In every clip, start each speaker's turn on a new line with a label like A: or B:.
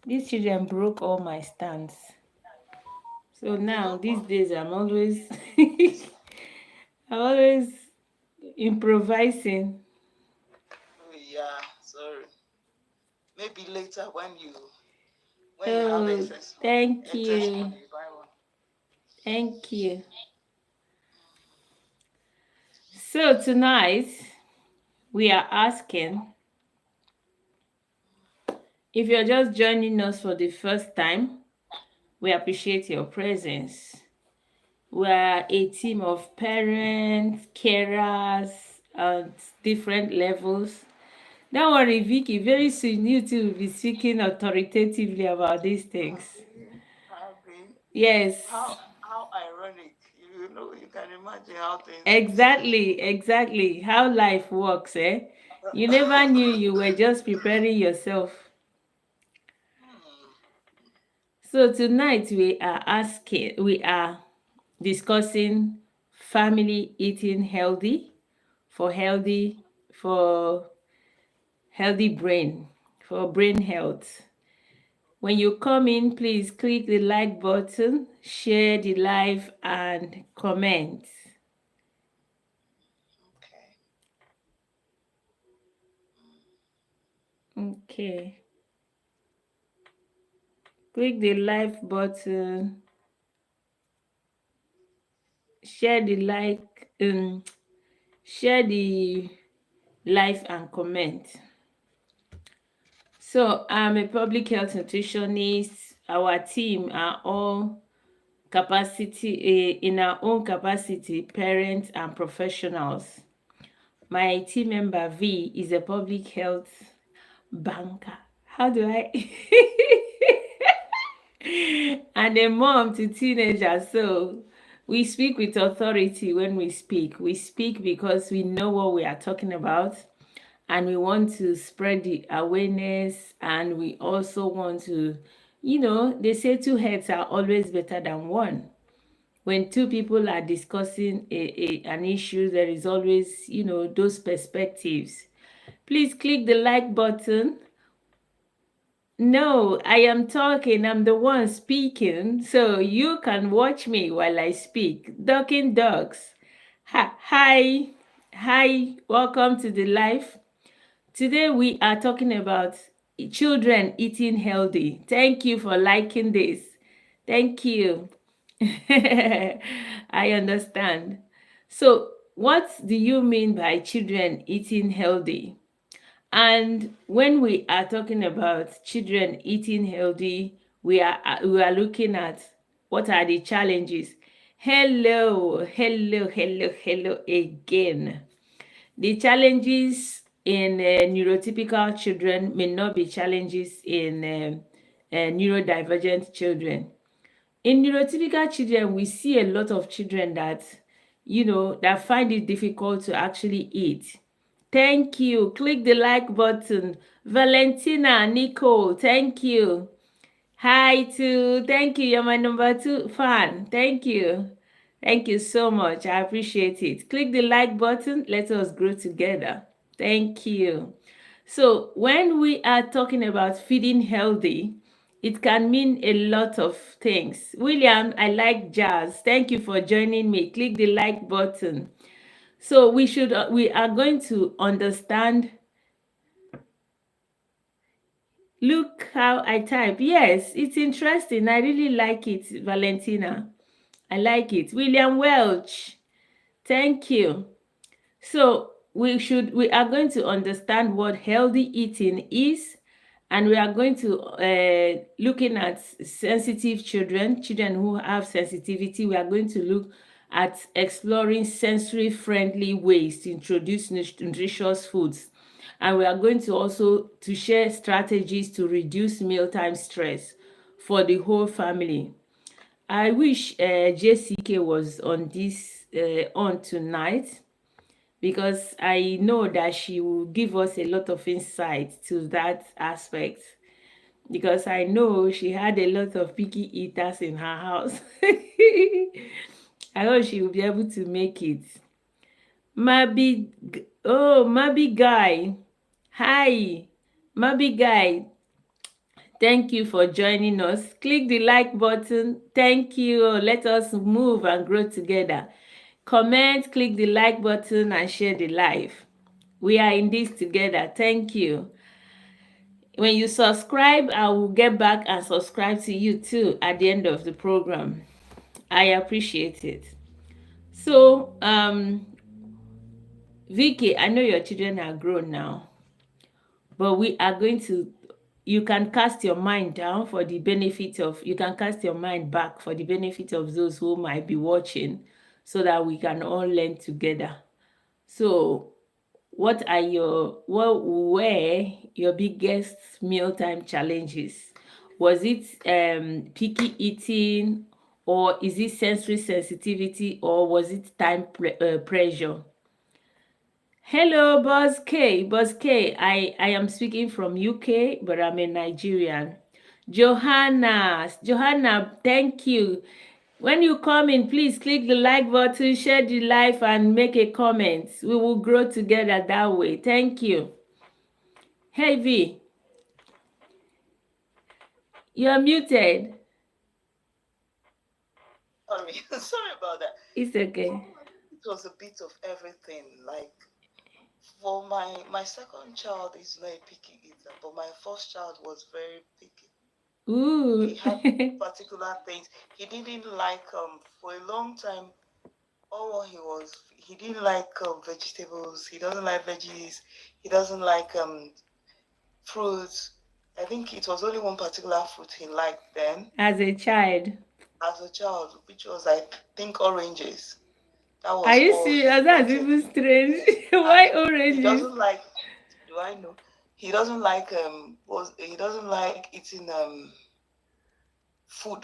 A: These children broke all my stands. So now these days I'm always I'm always improvising.
B: Yeah, sorry. Maybe later when you have
A: Oh, thank
B: excess
A: you.
B: money, buy one.
A: Thank you. So tonight we are asking, if you're just joining us for the first time, we appreciate your presence. We're a team of parents, carers, at different levels. Don't worry, Vicky, very soon you too will be speaking authoritatively about these things.
B: Abi,
A: Yes,
B: how ironic. You know, you can imagine how things
A: exactly. How life works, eh? You never knew you were just preparing yourself.
B: Hmm.
A: So tonight we are discussing family eating healthy for healthy for healthy brain, for brain health. When you come in, please click the like button, share the live, and comment.
B: Okay.
A: Okay. Click the like button, share the share the live and comment. So I'm a public health nutritionist. Our team are all in our own capacity, parents and professionals. My team member V is a public health banker. How do I? And a mom to teenagers. So we speak with authority when we speak. We speak because we know what we are talking about and we want to spread the awareness, and we also want to, they say two heads are always better than one. When two people are discussing an issue, there is always, those perspectives. Please click the like button. No, I am talking. I'm the one speaking. So you can watch me while I speak. Ducking dogs. Hi. Hi. Welcome to the live. Today we are talking about children eating healthy. Thank you for liking this. Thank you. I understand. So, what do you mean by children eating healthy? And when we are talking about children eating healthy, we are looking at what are the challenges. Hello again. The challenges in neurotypical children may not be challenges in neurodivergent children. In neurotypical children, we see a lot of children that find it difficult to actually eat. Thank you. Click the like button. Valentina, Nicole, thank you. Hi to thank you. You're my number 2 fan. Thank you. Thank you so much. I appreciate it. Click the like button. Let us grow together. Thank you. So, when we are talking about feeding healthy, it can mean a lot of things. William, I like jazz. Thank you for joining me. Click the like button. So, we are going to understand. Look how I type. Yes, it's interesting. I really like it, Valentina. I like it. William Welch, thank you. So we are going to understand what healthy eating is, and we are going to looking at sensitive children who have sensitivity. We are going to look at exploring sensory friendly ways to introduce nutritious foods, and we are going to also to share strategies to reduce mealtime stress for the whole family. I wish JCK was on tonight, because I know that she will give us a lot of insight to that aspect, because I know she had a lot of picky eaters in her house. I hope she will be able to make it. Mabi, oh, Mabi guy. Hi. Mabi Guy, thank you for joining us. Click the like button. Thank you. Let us move and grow together. Comment, click the like button, and share the live. We are in this together. Thank you. When you subscribe, I will get back and subscribe to you too at the end of the program. I appreciate it. So, Vicky, I know your children are grown now, but we are going to, you can cast your mind down for the benefit of, you can cast your mind back for the benefit of those who might be watching so that we can all learn together. So, what were your biggest mealtime challenges? Was it picky eating, or is it sensory sensitivity, or was it time pressure? Hello, Boss K. Boss K, I am speaking from UK, but I'm a Nigerian. Johanna, thank you. When you come in, please click the like button, share the live, and make a comment. We will grow together that way. Thank you. Hey, V, you're muted.
B: Sorry, sorry about that.
A: It's okay.
B: It was a bit of everything. Like for my second child is not a picky eater, but my first child was very picky. He
A: Ooh.
B: had particular things he didn't like. For a long time, all he didn't like vegetables. He doesn't like veggies. He doesn't like fruits. I think it was only one particular fruit he liked then
A: As a child.
B: as a child, which was I think oranges. That
A: Are
B: was
A: you
B: all he
A: serious? That's
B: wanted
A: even
B: to eat.
A: strange.
B: Yes, and
A: Why
B: he
A: oranges?
B: doesn't like. Do I know? He doesn't like he doesn't like eating food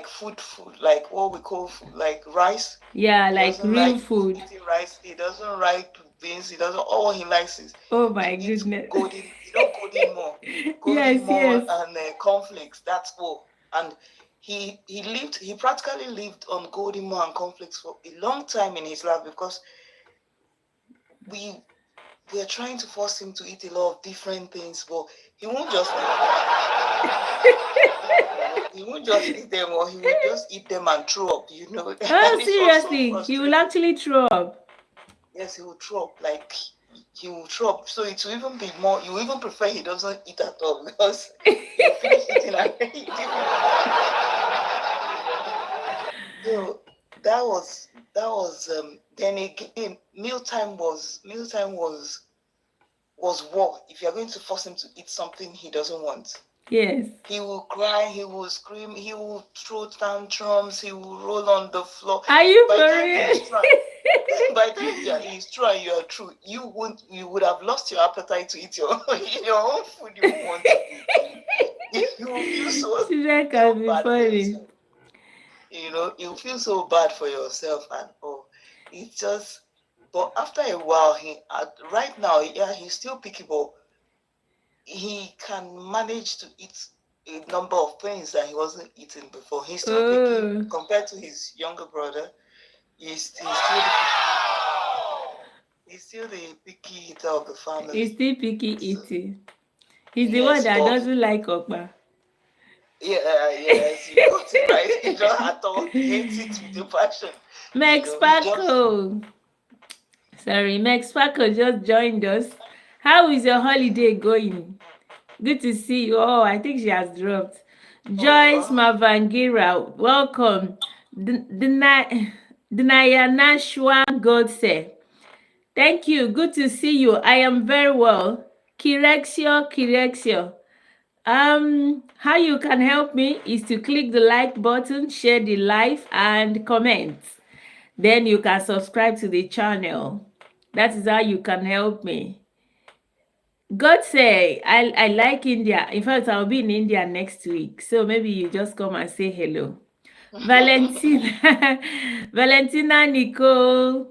B: food like what we call food, like rice.
A: Yeah,
B: He
A: like
B: doesn't
A: real
B: like
A: food.
B: eating rice. He doesn't like beans. He doesn't. All he likes is
A: Oh
B: to
A: my
B: eat
A: goodness.
B: golden. Golden more,
A: Yes, yes.
B: and cornflakes. That's all. And he lived. He practically lived on golden more and cornflakes for a long time in his life because we were trying to force him to eat a lot of different things, but he won't just he won't just eat them, or he will just eat them and throw up.
A: Oh,
B: And it was so
A: seriously, he will
B: frustrating.
A: actually throw up.
B: Yes, he will throw up. Like he will throw up. So it will even be more. You even prefer he doesn't eat at all because he will finish eating and so that was then again mealtime was war. If you're going to force him to eat something he doesn't want,
A: Yes.
B: he will cry, he will scream, he will throw tantrums, he will roll on the floor.
A: Are you
B: By the
A: for
B: time
A: real?
B: he's trying, by the time he's trying, you are true. You would have lost your appetite to eat your your own food. You won't want to eat. You will feel
A: Children
B: so
A: can be
B: bad for
A: funny.
B: yourself. You feel so bad for yourself, and it's just. But after a while, right now, yeah, he's still picky, but he can manage to eat a number of things that he wasn't eating before. He's still picky
A: Oh,
B: compared to his younger brother. He's still the picky eater of the
A: he's
B: family.
A: still picky
B: So
A: eating. He's the one
B: yes,
A: that
B: but
A: doesn't like okpa.
B: yeah, yes, you got it right. He don't at all hate it with a passion.
A: Meg
B: He just
A: Sparkle. Sorry, Meg Sparkle just joined us. How is your holiday going? Good to see you. Oh, I think she has dropped. Joyce
B: oh
A: Mavangira, welcome. Dnayanashwa Godse. Thank you. Good to see you. I am very well. Kirexio. How you can help me is to click the like button, share the live, and comment. Then you can subscribe to the channel. That is how you can help me. God say, I like India. In fact, I'll be in India next week. So maybe you just come and say hello. Valentina, Valentina Nicole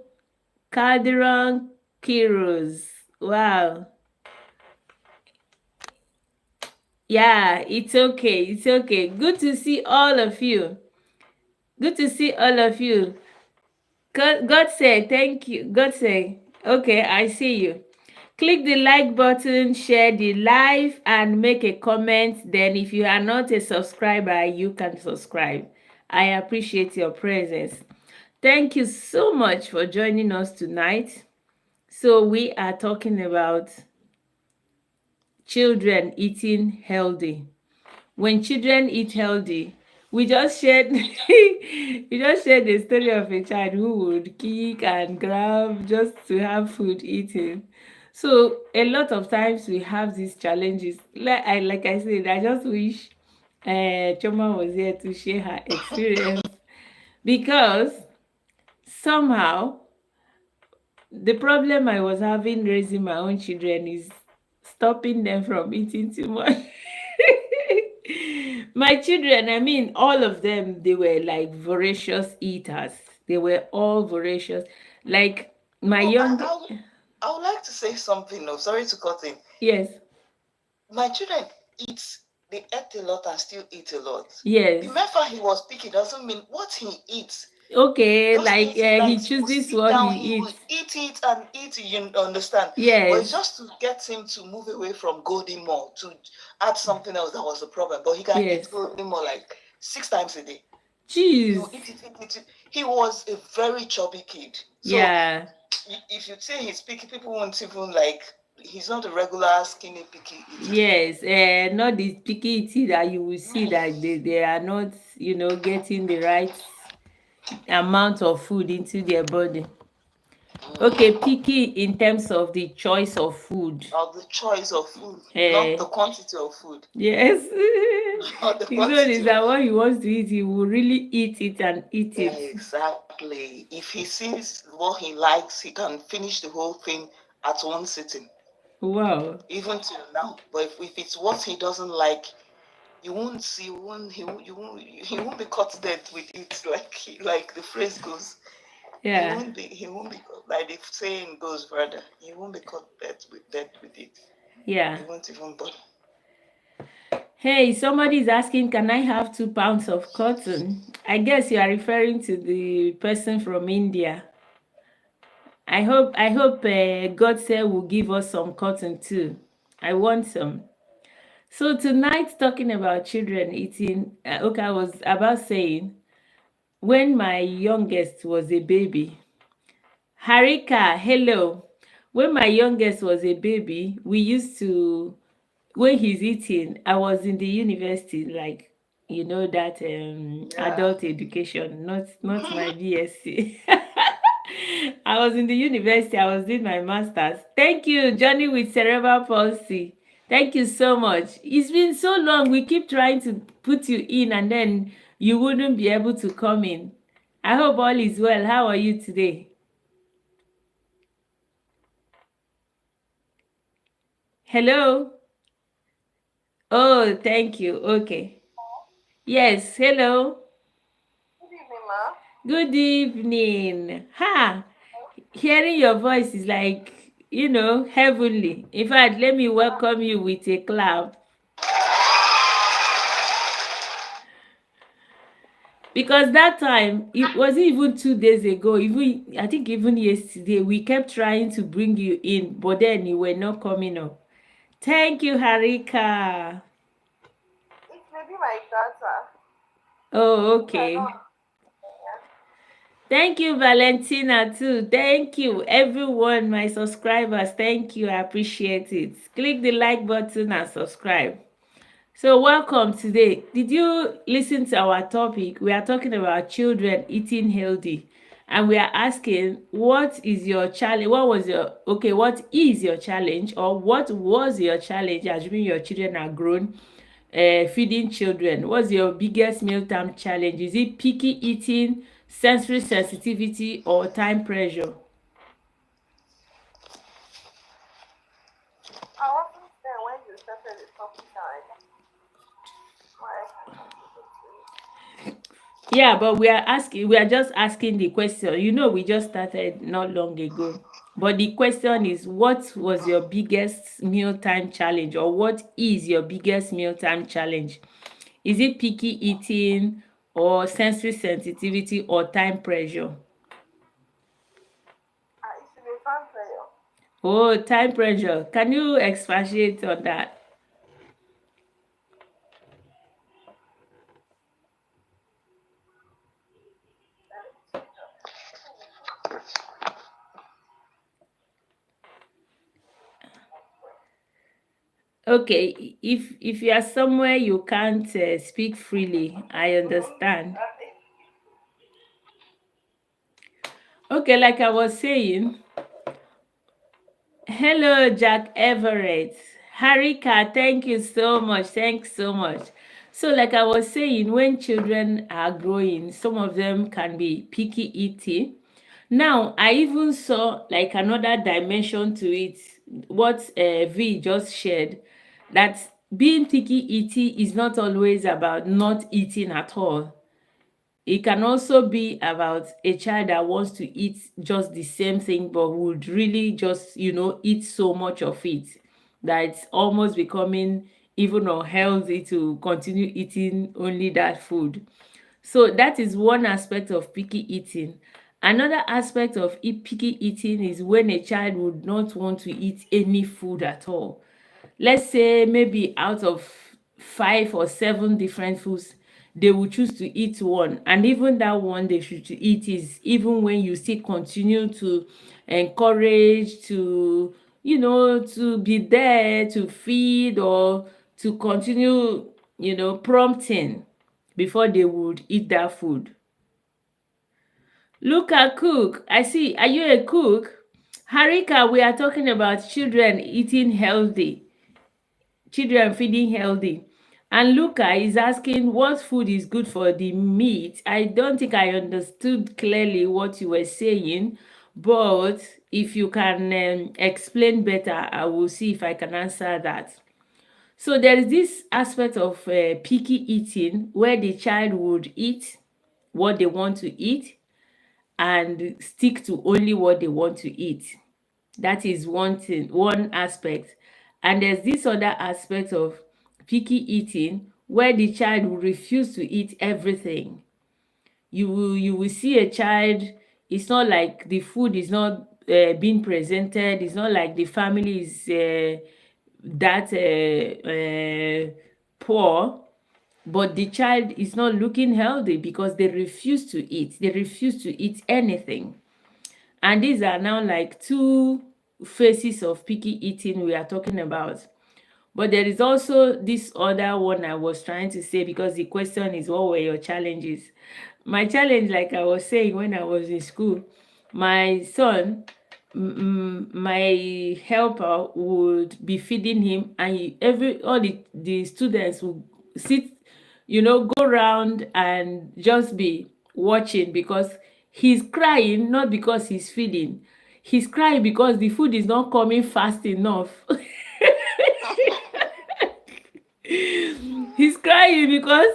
A: Calderon Kiros. Wow. Yeah, it's okay. It's okay. Good to see all of you. Good to see all of you. God say, thank you. God say, okay, I see you. Click the like button, share the live, and make a comment. Then, if you are not a subscriber, you can subscribe. I appreciate your presence. Thank you so much for joining us tonight. So, we are talking about children eating healthy. When children eat healthy, we just shared the story of a child who would kick and grab just to have food eating. So a lot of times we have these challenges. Like I said, I just wish Choma was here to share her experience, because somehow the problem I was having raising my own children is stopping them from eating too much. My children, I mean, all of them, they were like voracious eaters. They were all voracious. Like my
B: No,
A: young,
B: I would like to say something. No, sorry to cut in.
A: yes,
B: My children eat, they eat a lot and still eat a lot.
A: yes.
B: The mere fact he was speaking doesn't mean what he eats.
A: Okay,
B: Doesn't
A: like
B: mean he
A: he
B: likes. He will
A: chooses
B: sit
A: what
B: down,
A: he
B: he will
A: eats.
B: eat it and eat it, you understand? But it's
A: Yes,
B: just to get him to move away from golden more, to add something else that was the problem. But he can
A: yes.
B: eat golden more like 6 times a day. He
A: Jeez.
B: will eat it, eat it, eat it. He was a very chubby kid. So
A: Yeah.
B: if you say he's picky, people won't even like, he's not a regular skinny picky eater.
A: Yes, not the picky eating that you will see that they are not, getting the right amount of food into their body. Okay, picky in terms of the choice of food.
B: Of the choice of food, not
A: Eh,
B: the quantity of food.
A: yes.
B: Not the
A: His own
B: quantity
A: is
B: of
A: that what
B: food.
A: he wants to eat, he will really eat it and eat it.
B: Exactly. If he sees what he likes, he can finish the whole thing at one sitting,
A: Wow.
B: even till now. But if it's what he doesn't like, you won't see, he won't be caught dead with it. Like the phrase goes,
A: Yeah.
B: he won't be like the saying goes, brother. He won't be caught dead with it.
A: Yeah.
B: He won't even bother.
A: Hey, somebody is asking, can I have 2 pounds of cotton? I guess you are referring to the person from India. I hope God said will give us some cotton too. I want some. So tonight, talking about children eating. Okay, I was about saying when my youngest was a baby. Harika, hello. When my youngest was a baby, we used to, when he's eating, I was in the university, like, that
B: Yeah.
A: adult education, not my BSc. I was in the university, I was doing my master's. Thank you, Johnny with cerebral palsy. Thank you so much. It's been so long. We keep trying to put you in, and then you wouldn't be able to come in. I hope all is well. How are you today? Hello? Oh, thank you. Okay. Yes, hello.
B: Good evening, ma.
A: Good evening. Ha! Hearing your voice is like, heavenly. In fact, let me welcome you with a clap. Because that time, it wasn't even 2 days ago, even I think even yesterday, we kept trying to bring you in, but then you were not coming up. Thank you, Harika.
B: It may be my data.
A: Oh,
B: I
A: okay.
B: don't.
A: Thank you, Valentina, too. Thank you, everyone, my subscribers. Thank you. I appreciate it. Click the like button and subscribe. So, welcome today. Did you listen to our topic? We are talking about children eating healthy. And we are asking, what is your challenge? What is your challenge? Or what was your challenge, assuming your children are grown, feeding children? What's your biggest mealtime challenge? Is it picky eating, sensory sensitivity, or time pressure?
B: I wasn't there when you started the topic.
A: Yeah, but we are just asking the question. We just started not long ago. But the question is, what was your biggest mealtime challenge, or what is your biggest mealtime challenge? Is it picky eating, or sensory sensitivity, or time pressure?
B: It's in a time player.
A: Oh, time pressure. Can you expatiate on that? Okay, if you are somewhere you can't speak freely, I understand. Okay, like I was saying, hello, Jack Everett. Harika, thank you so much. Thanks so much. So, like I was saying, when children are growing, some of them can be picky eating. Now, I even saw like another dimension to it, what V just shared, that being picky eating is not always about not eating at all. It can also be about a child that wants to eat just the same thing but would really just, eat so much of it that it's almost becoming even unhealthy to continue eating only that food. So that is one aspect of picky eating. Another aspect of picky eating is when a child would not want to eat any food at all. Let's say maybe out of 5 or 7 different foods, they will choose to eat one, and even that one they should to eat is even when you still continue to encourage, to to be there to feed or to continue prompting before they would eat that food. Look at cook. I see. Are you a cook? Harika, we are talking about children eating healthy, children feeding healthy. And Luca is asking what food is good for the meat. I don't think I understood clearly what you were saying, but if you can explain better, I will see if I can answer that. So there is this aspect of picky eating where the child would eat what they want to eat and stick to only what they want to eat. That is one thing, one aspect. And there's this other aspect of picky eating where the child will refuse to eat everything. You will see a child, it's not like the food is not being presented, it's not like the family is that poor, but the child is not looking healthy because they refuse to eat. They refuse to eat anything. And these are now like two phases of picky eating we are talking about. But there is also this other one I was trying to say, because the question is what were your challenges? My challenge, like I was saying when I was in school, my son, my helper would be feeding him, and every all the students would sit, go around and just be watching, because he's crying not because he's feeding, he's crying because the food is not coming fast enough. He's crying because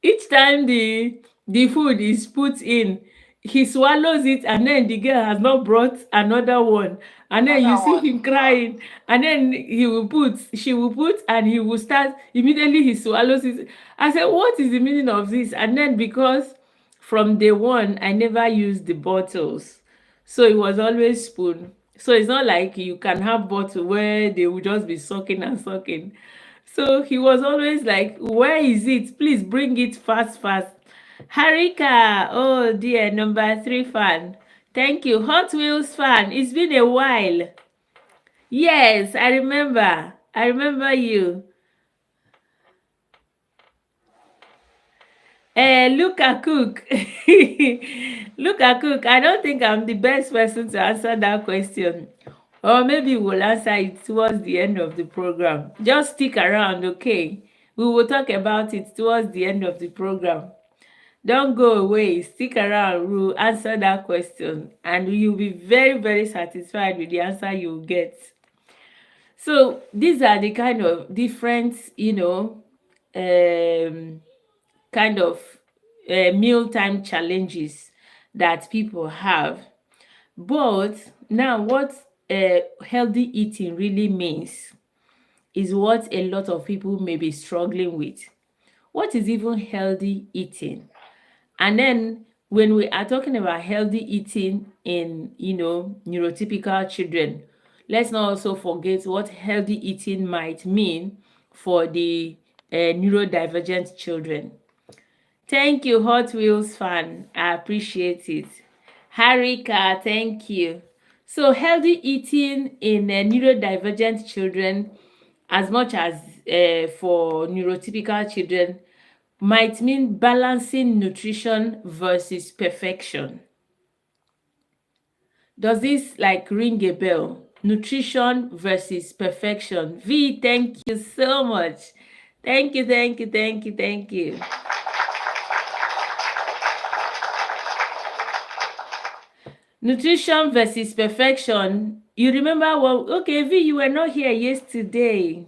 A: each time the food is put in, he swallows it, and then the girl has not brought another one, and then you
B: Another
A: see
B: one.
A: him crying, and then she will put, and he will start immediately, he swallows it. I said, what is the meaning of this? And then, because from day one I never used the bottles, so it was always spoon. So it's not like you can have bottle where they will just be sucking and sucking. So he was always like, where is it? Please bring it fast, fast. Harika, oh dear, number 3 fan. Thank you. Hot Wheels fan. It's been a while. Yes, I remember. I remember you. Luca Cook. Luca Cook. I don't think I'm the best person to answer that question. Or maybe we'll answer it towards the end of the program. Just stick around, okay? We will talk about it towards the end of the program. Don't go away. Stick around. We'll answer that question. And you'll be very, very satisfied with the answer you'll get. So these are the kind of different, um, kind of mealtime challenges that people have. But now, what healthy eating really means is what a lot of people may be struggling with. What is even healthy eating? And then, when we are talking about healthy eating in, neurotypical children, let's not also forget what healthy eating might mean for the neurodivergent children. Thank you, Hot Wheels fan. I appreciate it. Harika, thank you. So, healthy eating in neurodivergent children, as much as for neurotypical children, might mean balancing nutrition versus perfection. Does this like ring a bell? Nutrition versus perfection. V, thank you so much. Thank you, thank you, thank you, thank you. Nutrition versus perfection. You remember what? Okay, V, you were not here yesterday.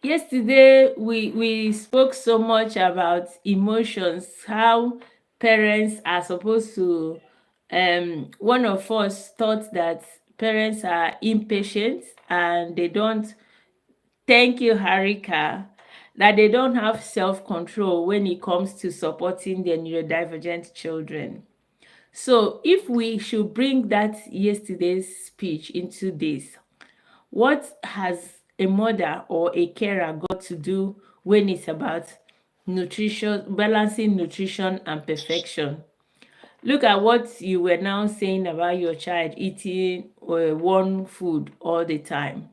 A: Yesterday, we spoke so much about emotions, how parents are supposed to. One of us thought that parents are impatient and they don't. Thank you, Harika. That they don't have self-control when it comes to supporting their neurodivergent children. So, if we should bring that yesterday's speech into this, what has a mother or a carer got to do when it's about nutrition, balancing nutrition and perfection? Look at what you were now saying about your child eating one food all the time.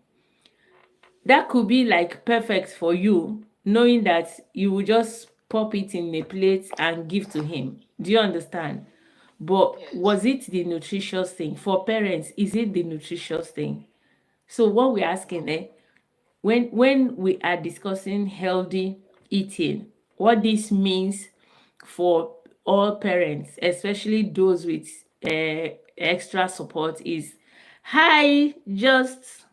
A: That could be like perfect for you, knowing that you will just pop it in a plate and give to him. Do you understand? But
B: Yes.
A: was it the nutritious thing? For parents, is it the nutritious thing? So what we're asking, when we are discussing healthy eating, what this means for all parents, especially those with extra support, is hi, just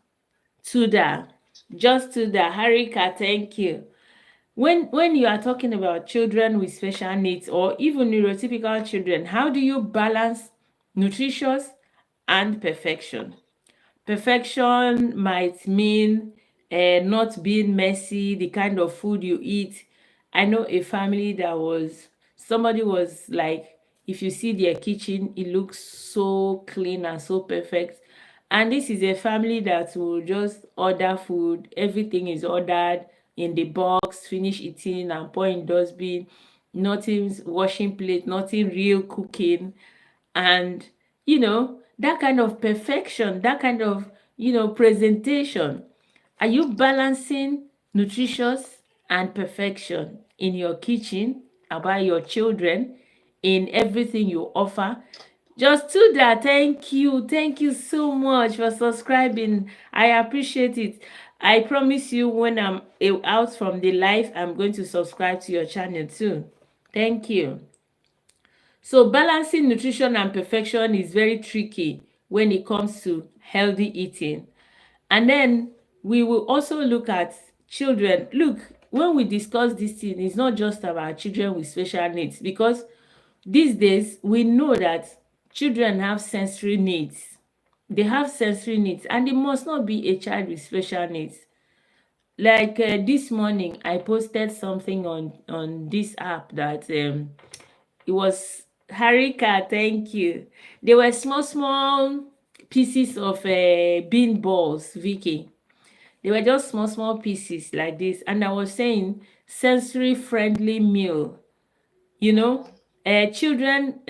A: to the Harika, thank you. When you are talking about children with special needs or even neurotypical children, how do you balance nutritious and perfection? Perfection might mean not being messy, the kind of food you eat. I know a family that somebody was like, if you see their kitchen, it looks so clean and so perfect. And this is a family that will just order food, everything is ordered in the box, finish eating and pour in dustbin, nothing washing plate, nothing real cooking. And that kind of perfection, that kind of presentation. Are you balancing nutritious and perfection in your kitchen, about your children, in everything you offer? Just to that, thank you so much for subscribing. I appreciate it. I promise you, when I'm out from the live, I'm going to subscribe to your channel too. Thank you. So balancing nutrition and perfection is very tricky when it comes to healthy eating. And then we will also look at children. Look, when we discuss this thing, it's not just about children with special needs, because these days we know that children have sensory needs. They have sensory needs, and it must not be a child with special needs. Like this morning, I posted something on this app that it was Harika, thank you. They were small pieces of bean balls, Vicky. They were just small pieces like this. And I was saying sensory friendly meal. You know, children,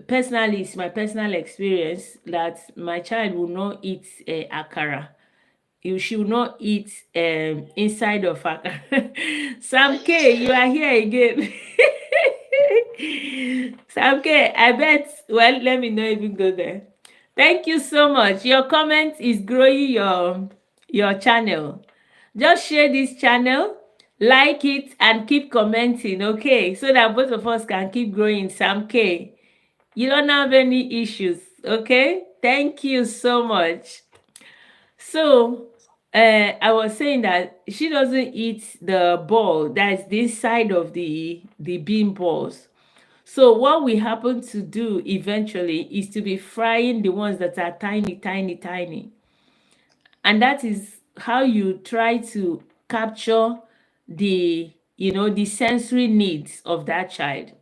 A: personally, it's my personal experience that my child will not eat akara. She will not eat inside of akara.
B: Are
A: Sam
B: you
A: K, you are
B: serious?
A: here again. Sam K, I bet, well, let me not even go there. Thank you so much. Your comment is growing your channel. Just share this channel, like it, and keep commenting, okay? So that both of us can keep growing. Sam K, you don't have any issues, okay? Thank you so much. So, I was saying that she doesn't eat the ball that's this side of the bean balls. So what we happen to do eventually is to be frying the ones that are tiny, tiny, tiny. And that is how you try to capture the sensory needs of that child.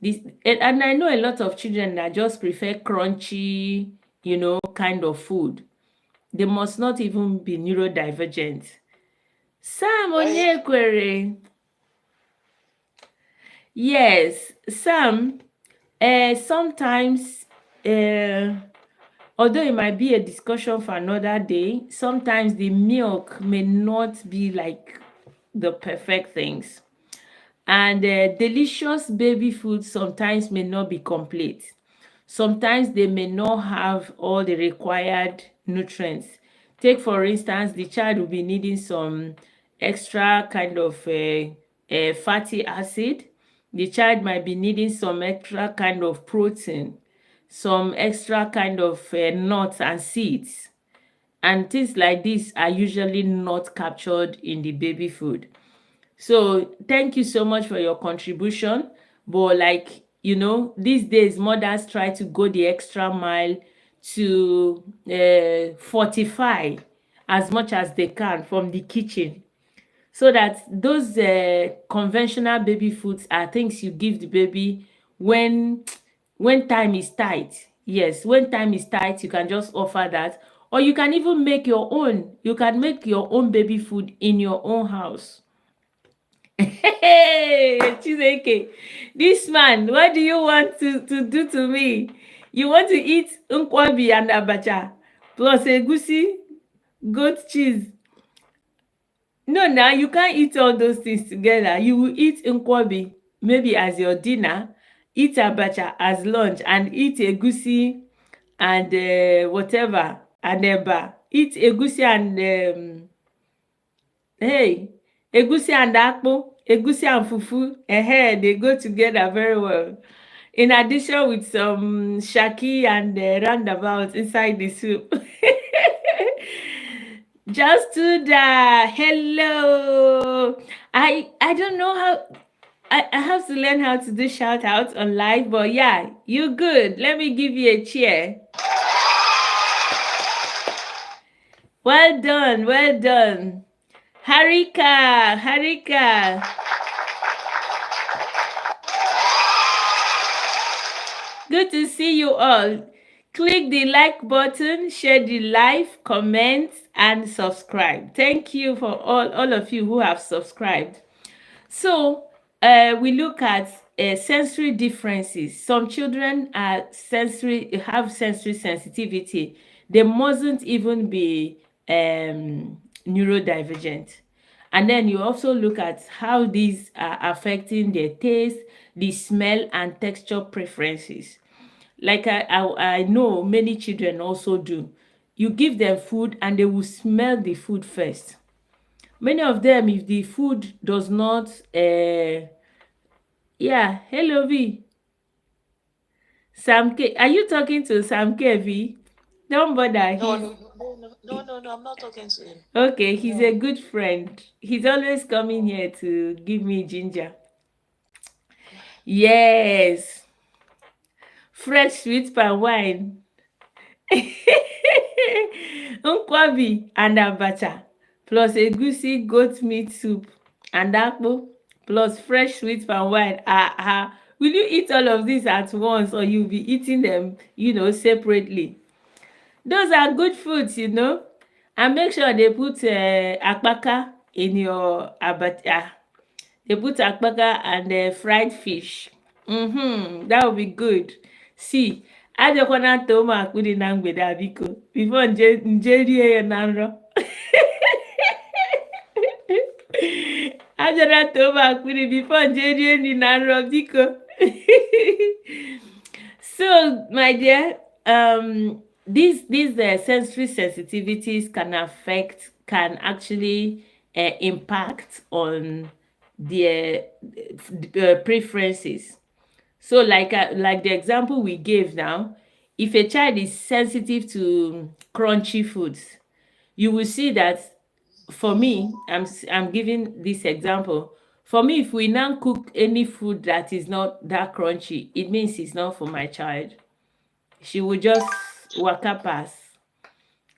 A: And I know a lot of children that just prefer crunchy, kind of food. They must not even be neurodivergent. Sam
B: Right?
A: Onyekwere. Yes, Sam, sometimes, although it might be a discussion for another day, sometimes the milk may not be like the perfect things. And delicious baby food sometimes may not be complete. Sometimes they may not have all the required nutrients. Take for instance, the child will be needing some extra kind of fatty acid. The child might be needing some extra kind of protein, some extra kind of nuts and seeds. And things like this are usually not captured in the baby food. So thank you so much for your contribution. But like, these days mothers try to go the extra mile to fortify as much as they can from the kitchen, so that those conventional baby foods are things you give the baby when time is tight. Yes, when time is tight, you can just offer that, or you can even make your own. You can make your own baby food in your own house. Hey, Chineke, this man, what do you want to do to me? You want to eat nkwobi and abacha plus egusi, goat cheese. No, now you can't eat all those things together. You will eat nkwobi maybe as your dinner, eat abacha as lunch, and eat egusi and whatever, and eba. Eat egusi and hey, egusi and akpu, egusi and fufu, they go together very well. In addition with some shaki and roundabout inside the soup. Just to the hello. I don't know how. I have to learn how to do shout outs on live, but yeah, you good. Let me give you a cheer. Well done, well done. Harika, Harika. Good to see you all. Click the like button, share the live, comment, and subscribe. Thank you for all of you who have subscribed. So we look at sensory differences. Some children have sensory sensitivity. They mustn't even be neurodivergent. And then you also look at how these are affecting their taste, the smell, and texture preferences. Like I know many children also do. You give them food and they will smell the food first. Many of them, if the food does not, yeah, hello V. Sam K. Are you talking to Sam K V? Don't bother.
B: No,
A: He's
B: no, no, no, no, no, no, I'm not talking to him.
A: okay. He's a
B: No.
A: good friend. He's always coming here to give me ginger. Yes, fresh sweet palm wine. Nkwobi and abacha plus egusi goat meat soup and akpu plus fresh sweet palm wine. Will you eat all of this at once, or you'll be eating them, separately? Those are good foods, and make sure they put akpaka in your abacha. They put akpaka and fried fish. That would be good. See, ajọkwana too ụmụ akpịrị na mgbede a biko before nje rie ya na nrọ. Ajọra too ụmụ akpịrị before nje rie nri na nrọ biko. So, my dear, these sensory sensitivities can actually impact on their preferences. So like the example we gave now, if a child is sensitive to crunchy foods, you will see that, for me, I'm giving this example. For me, if we now cook any food that is not that crunchy, it means it's not for my child. She will just waka pass,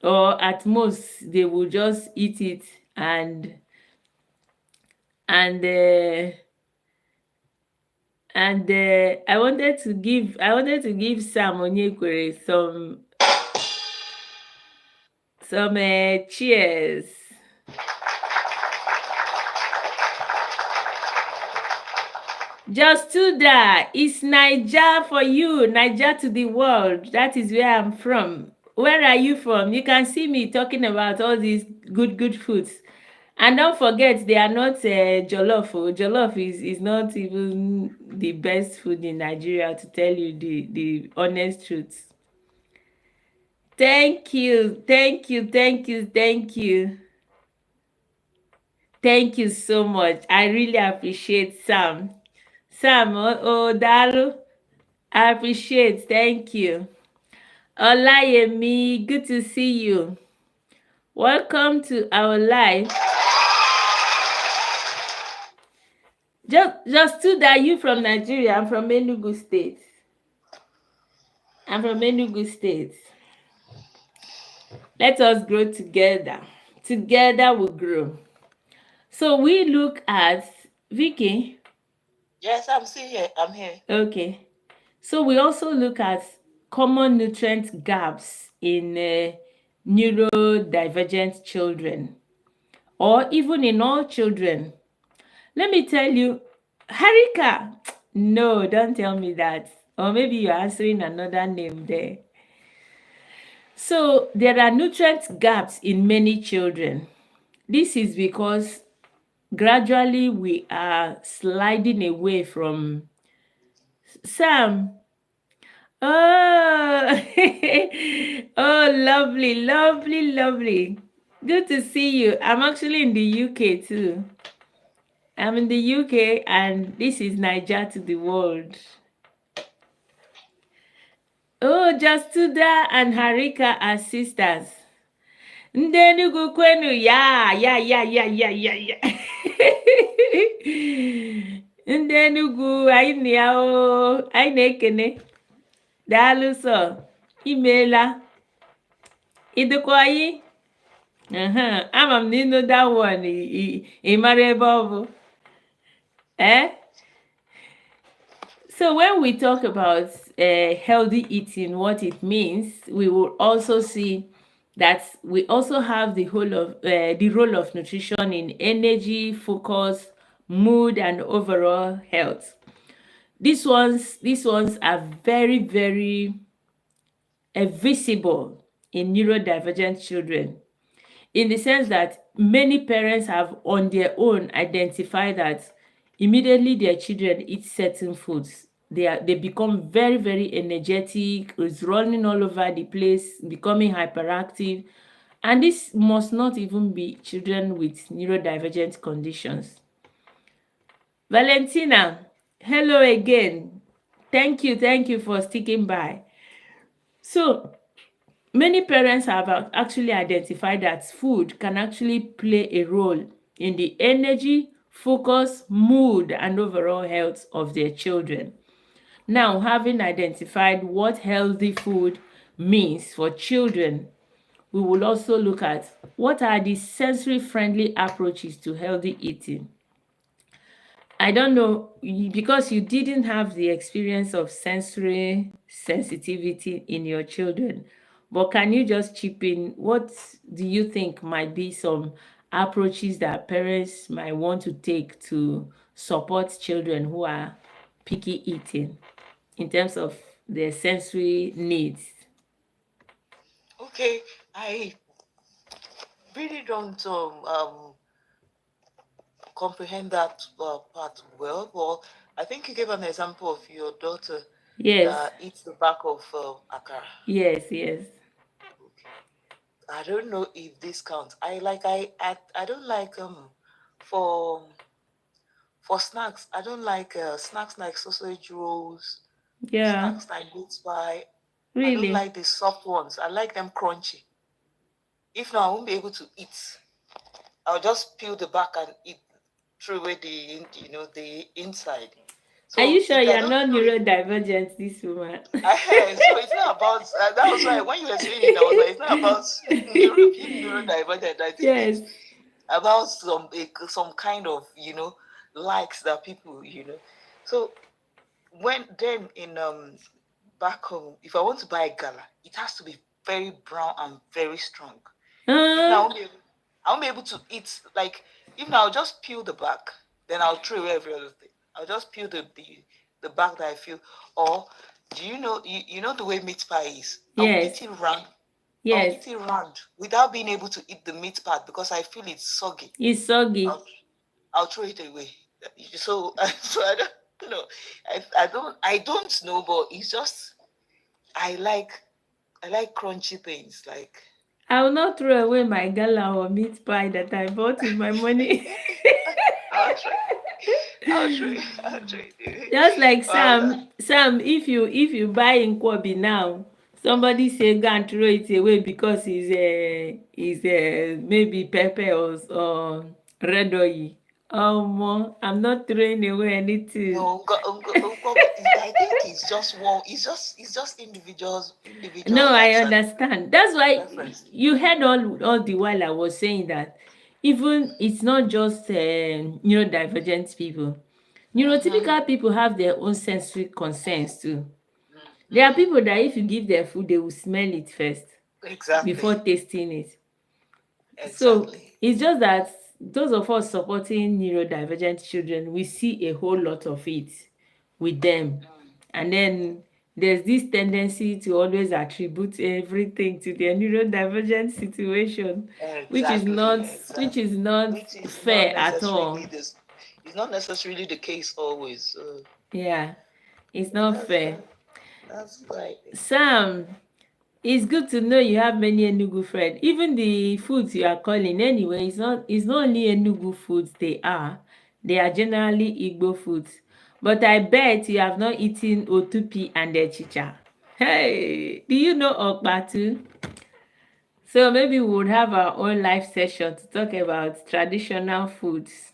A: or at most they will just eat it and I wanted to give Sam Onyekwere some cheers. Just to that, it's Niger for you, Niger to the world. That is where I'm from. Where are you from? You can see me talking about all these good foods. And don't forget, they are not jollof. Jollof is not even the best food in Nigeria, to tell you the honest truth. Thank you, thank you, thank you, thank you. Thank you so much. I really appreciate Sam. Sam, Daru, I appreciate. Thank you. Olayemi, good to see you. Welcome to our live. Just to that, you from Nigeria. I'm from Enugu State. I'm from Enugu State. Let us grow together. Together we grow. So we look at Vicky.
B: Yes, I'm still here. I'm here.
A: Okay. So we also look at common nutrient gaps in neurodivergent children, or even in all children. Let me tell you, Harika. No, don't tell me that. Or maybe you're answering another name there. So there are nutrient gaps in many children. This is because gradually we are sliding away from Sam. Oh, oh, lovely, lovely, lovely. Good to see you. I'm actually in the UK too. I'm in the UK and this is Niger to the world. Oh, Jastuda and Harika are sisters. Ndị Enugu kwenu ya. Ndị Enugu anyị na ya o, anyị na-ekene. Daalụ sọ, imeela. Ịdịkwa anyị? Ama m na ịnụ that one, ị mara ebe ọ bụ. So when we talk about healthy eating, what it means, we will also see that we also have the role of nutrition in energy, focus, mood, and overall health. These ones are very, very visible in neurodivergent children, in the sense that many parents have on their own identified that immediately their children eat certain foods, they become very, very energetic, is running all over the place, becoming hyperactive. And this must not even be children with neurodivergent conditions. Valentina, hello again. Thank you for sticking by. So many parents have actually identified that food can actually play a role in the energy, focus, mood, and overall health of their children. Now, having identified what healthy food means for children, we will also look at what are the sensory-friendly approaches to healthy eating. I don't know, because you didn't have the experience of sensory sensitivity in your children, but can you just chip in? What do you think might be some approaches that parents might want to take to support children who are picky eating in terms of their sensory needs?
B: Okay, I really don't comprehend that part well. Well, I think you gave an example of your daughter
A: Yes,
B: that eats the back of akara.
A: yes.
B: Okay. I don't know if this counts. I don't like for snacks. I don't like snacks like sausage rolls,
A: Yeah,
B: snacks like meat pie. I don't
A: really.
B: like the soft ones. I like them crunchy. If not, I won't be able to eat. I'll just peel the back and eat through away the inside.
A: Are you
B: So
A: sure
B: I
A: you're
B: don't
A: not
B: know if
A: neurodivergent, this woman?
B: so it's not about that was why when you were saying it, I was like, it's not about being neurodivergent. I think
A: Yes.
B: it's about some kind of likes that people So when then in back home, if I want to buy a gala, it has to be very brown and very strong. If
A: Uh,
B: now I won't be able to eat, like, if now I'll just peel the back, then I'll throw away every other thing. I'll just peel the back that I feel. Or do you know, you know the way meat pie is? I'll eat
A: yes,
B: it round. I'll
A: yes.
B: eat it round without being able to eat the meat part because I feel it's soggy.
A: It's soggy.
B: I'll I'll throw it away. So so I don't, I don't know, but it's just I like I like crunchy things. Like
A: I will not throw away my gala or meat pie that I bought with my money.
B: I'll try. I'll try. I'll try.
A: Just like
B: That,
A: Sam, if you buy in Kwabi now, somebody say go and throw it away because it's maybe pepper or red oil. I'm not throwing away anything.
B: no, I think it's just one. It's just
A: No, I
B: likes and
A: understand. That's why
B: preference.
A: you heard all the while I was saying that even it's not just neurodivergent people.
B: Mm-hmm.
A: Neurotypical people have their own sensory concerns too. There are
B: Mm-hmm.
A: people that if you give them food, they will smell it first
B: Exactly.
A: before tasting it. So
B: Exactly.
A: it's just that those of us supporting neurodivergent children, we see a whole lot of it with them. And then there's this tendency to always attribute everything to their neurodivergent situation, which is
B: Exactly.
A: not which
B: Exactly.
A: is not
B: Which is not
A: fair at
B: necessarily
A: all.
B: this. It's not necessarily the case always. So
A: Yeah, it's not
B: that's
A: fair.
B: that's what I think.
A: Sam, it's good to know you have many Enugu friends. Even the foods you are calling anyway, it's not only Enugu foods they are generally Igbo foods. But I bet you have not eaten otupi and echicha. Hey, do you know okpa too? So maybe we would have our own live session to talk about traditional foods.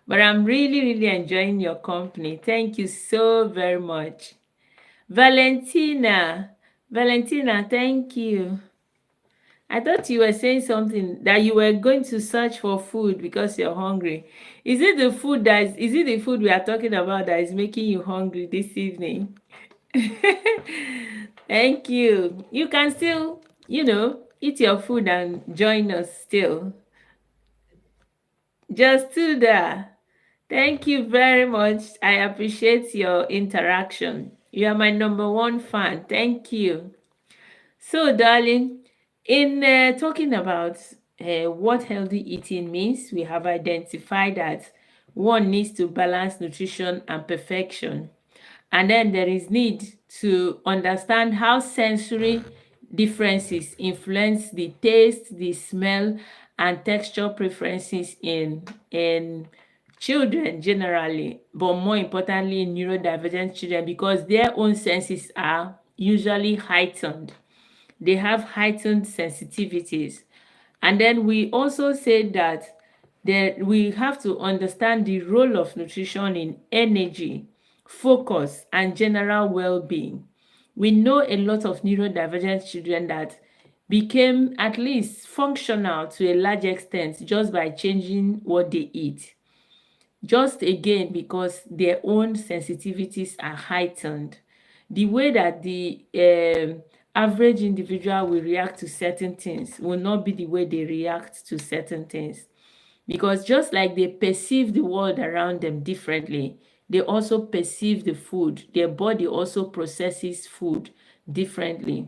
A: But I'm really, really enjoying your company. Thank you so very much. Valentina, Valentina, thank you. I thought you were saying something that you were going to search for food because you're hungry. Is it the food we are talking about that is making you hungry this evening? Thank you. You can still, eat your food and join us still. Just do that. Thank you very much. I appreciate your interaction. You are my number one fan. Thank you. So, darling, in talking about what healthy eating means, we have identified that one needs to balance nutrition and perfection. And then there is need to understand how sensory differences influence the taste, the smell, and texture preferences in children generally, but more importantly in neurodivergent children because their own senses are usually heightened. They have heightened sensitivities. And then we also said that we have to understand the role of nutrition in energy, focus, and general well-being. We know a lot of neurodivergent children that became at least functional to a large extent just by changing what they eat, just again because their own sensitivities are heightened. The way that the average individual will react to certain things will not be the way they react to certain things, because just like they perceive the world around them differently, they also perceive the food. Their body also processes food differently.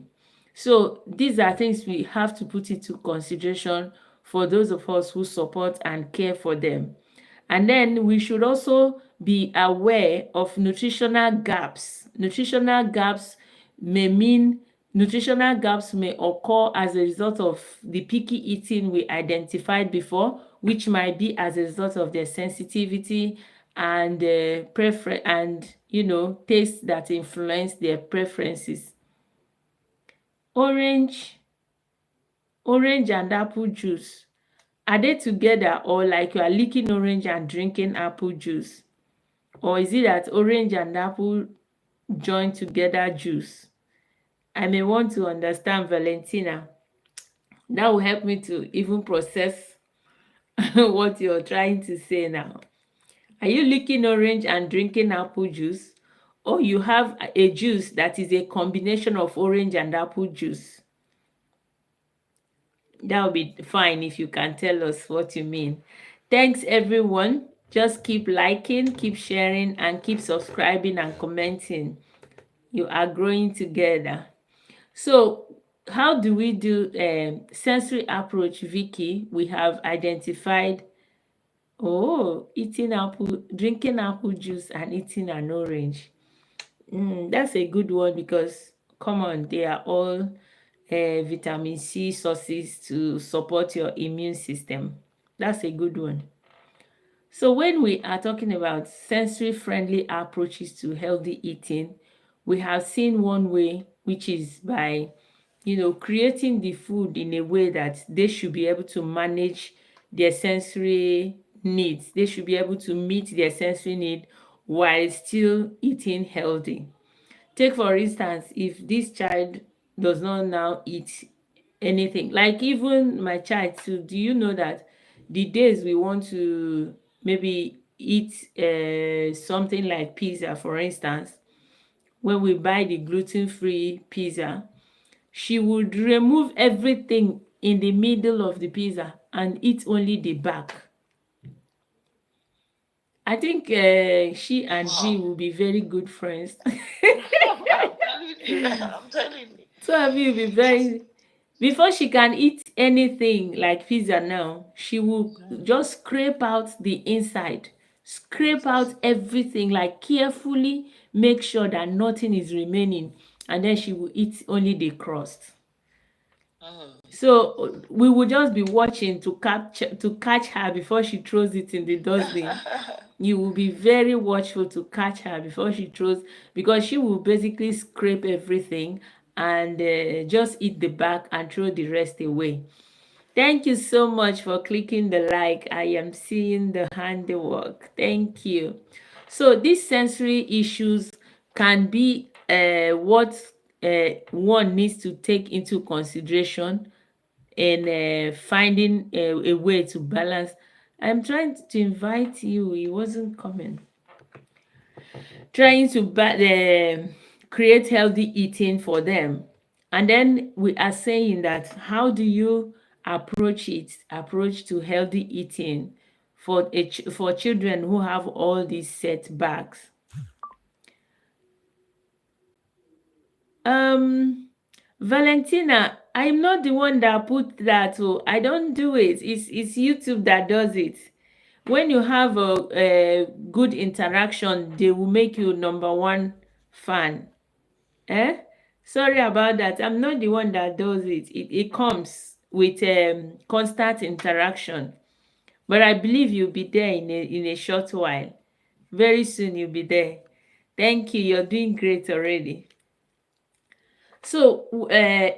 A: So these are things we have to put into consideration for those of us who support and care for them. And then we should also be aware of nutritional gaps. Nutritional gaps may occur as a result of the picky eating we identified before, which might be as a result of their sensitivity and preference and taste that influence their preferences. Orange, orange and apple juice. Are they together, or like you are licking orange and drinking apple juice? Or is it that orange and apple join together juice? I may want to understand, Valentina. That will help me to even process what you're trying to say now. Are you licking orange and drinking apple juice? Or you have a juice that is a combination of orange and apple juice? That would be fine if you can tell us what you mean. Thanks, everyone. Just keep liking, keep sharing, and keep subscribing and commenting. You are growing together. So, how do we do sensory approach, Vicky? We have identified, oh, eating apple, drinking apple juice, and eating an orange. That's a good one because, come on, they are all vitamin C sources to support your immune system. That's a good one. So when we are talking about sensory friendly approaches to healthy eating, we have seen one way, which is by, creating the food in a way that they should be able to manage their sensory needs. They should be able to meet their sensory need while still eating healthy. Take for instance, if this child does not now eat anything, like even my child too, do you know that the days we want to maybe eat something like pizza, for instance, when we buy the gluten-free pizza, she would remove everything in the middle of the pizza and eat only the back. I think she and V
B: Wow.
A: will be very good friends.
B: I'm telling you. I'm telling you.
A: Two of you will be
B: Just
A: very. Before she can eat anything like pizza now, she will just scrape out the inside, scrape out
B: inside.
A: everything, like carefully make sure that nothing is remaining, and then she will eat only the crust.
B: Mm.
A: So we will just be watching to catch her before she throws it in the dustbin. You will be very watchful to catch her before she throws, because she will basically scrape everything and just eat the back and throw the rest away. Thank you so much for clicking the like. I am seeing the handiwork. Thank you. So these sensory issues can be what one needs to take into consideration in finding a way to balance. I'm trying to invite you. He wasn't coming. Trying to create healthy eating for them. And then we are saying that how do you approach to healthy eating for for children who have all these setbacks. Um, Valentina, I'm not the one that put that. Oh, I don't do it. It's YouTube that does it. When you have a good interaction, they will make you number one fan. Eh? Sorry about that. I'm not the one that does it. It comes with constant interaction. But I believe you'll be there in a short while. Very soon you'll be there. Thank you. You're doing great already. So,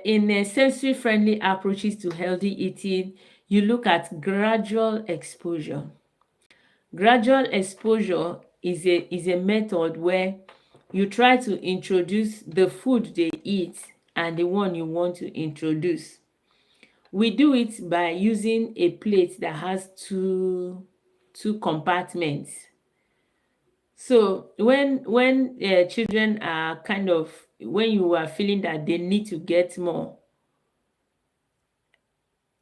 A: in sensory friendly approaches to healthy eating, you look at gradual exposure. Gradual exposure is a method where you try to introduce the food they eat and the one you want to introduce. We do it by using a plate that has two compartments. So when children are kind of, when you are feeling that they need to get more,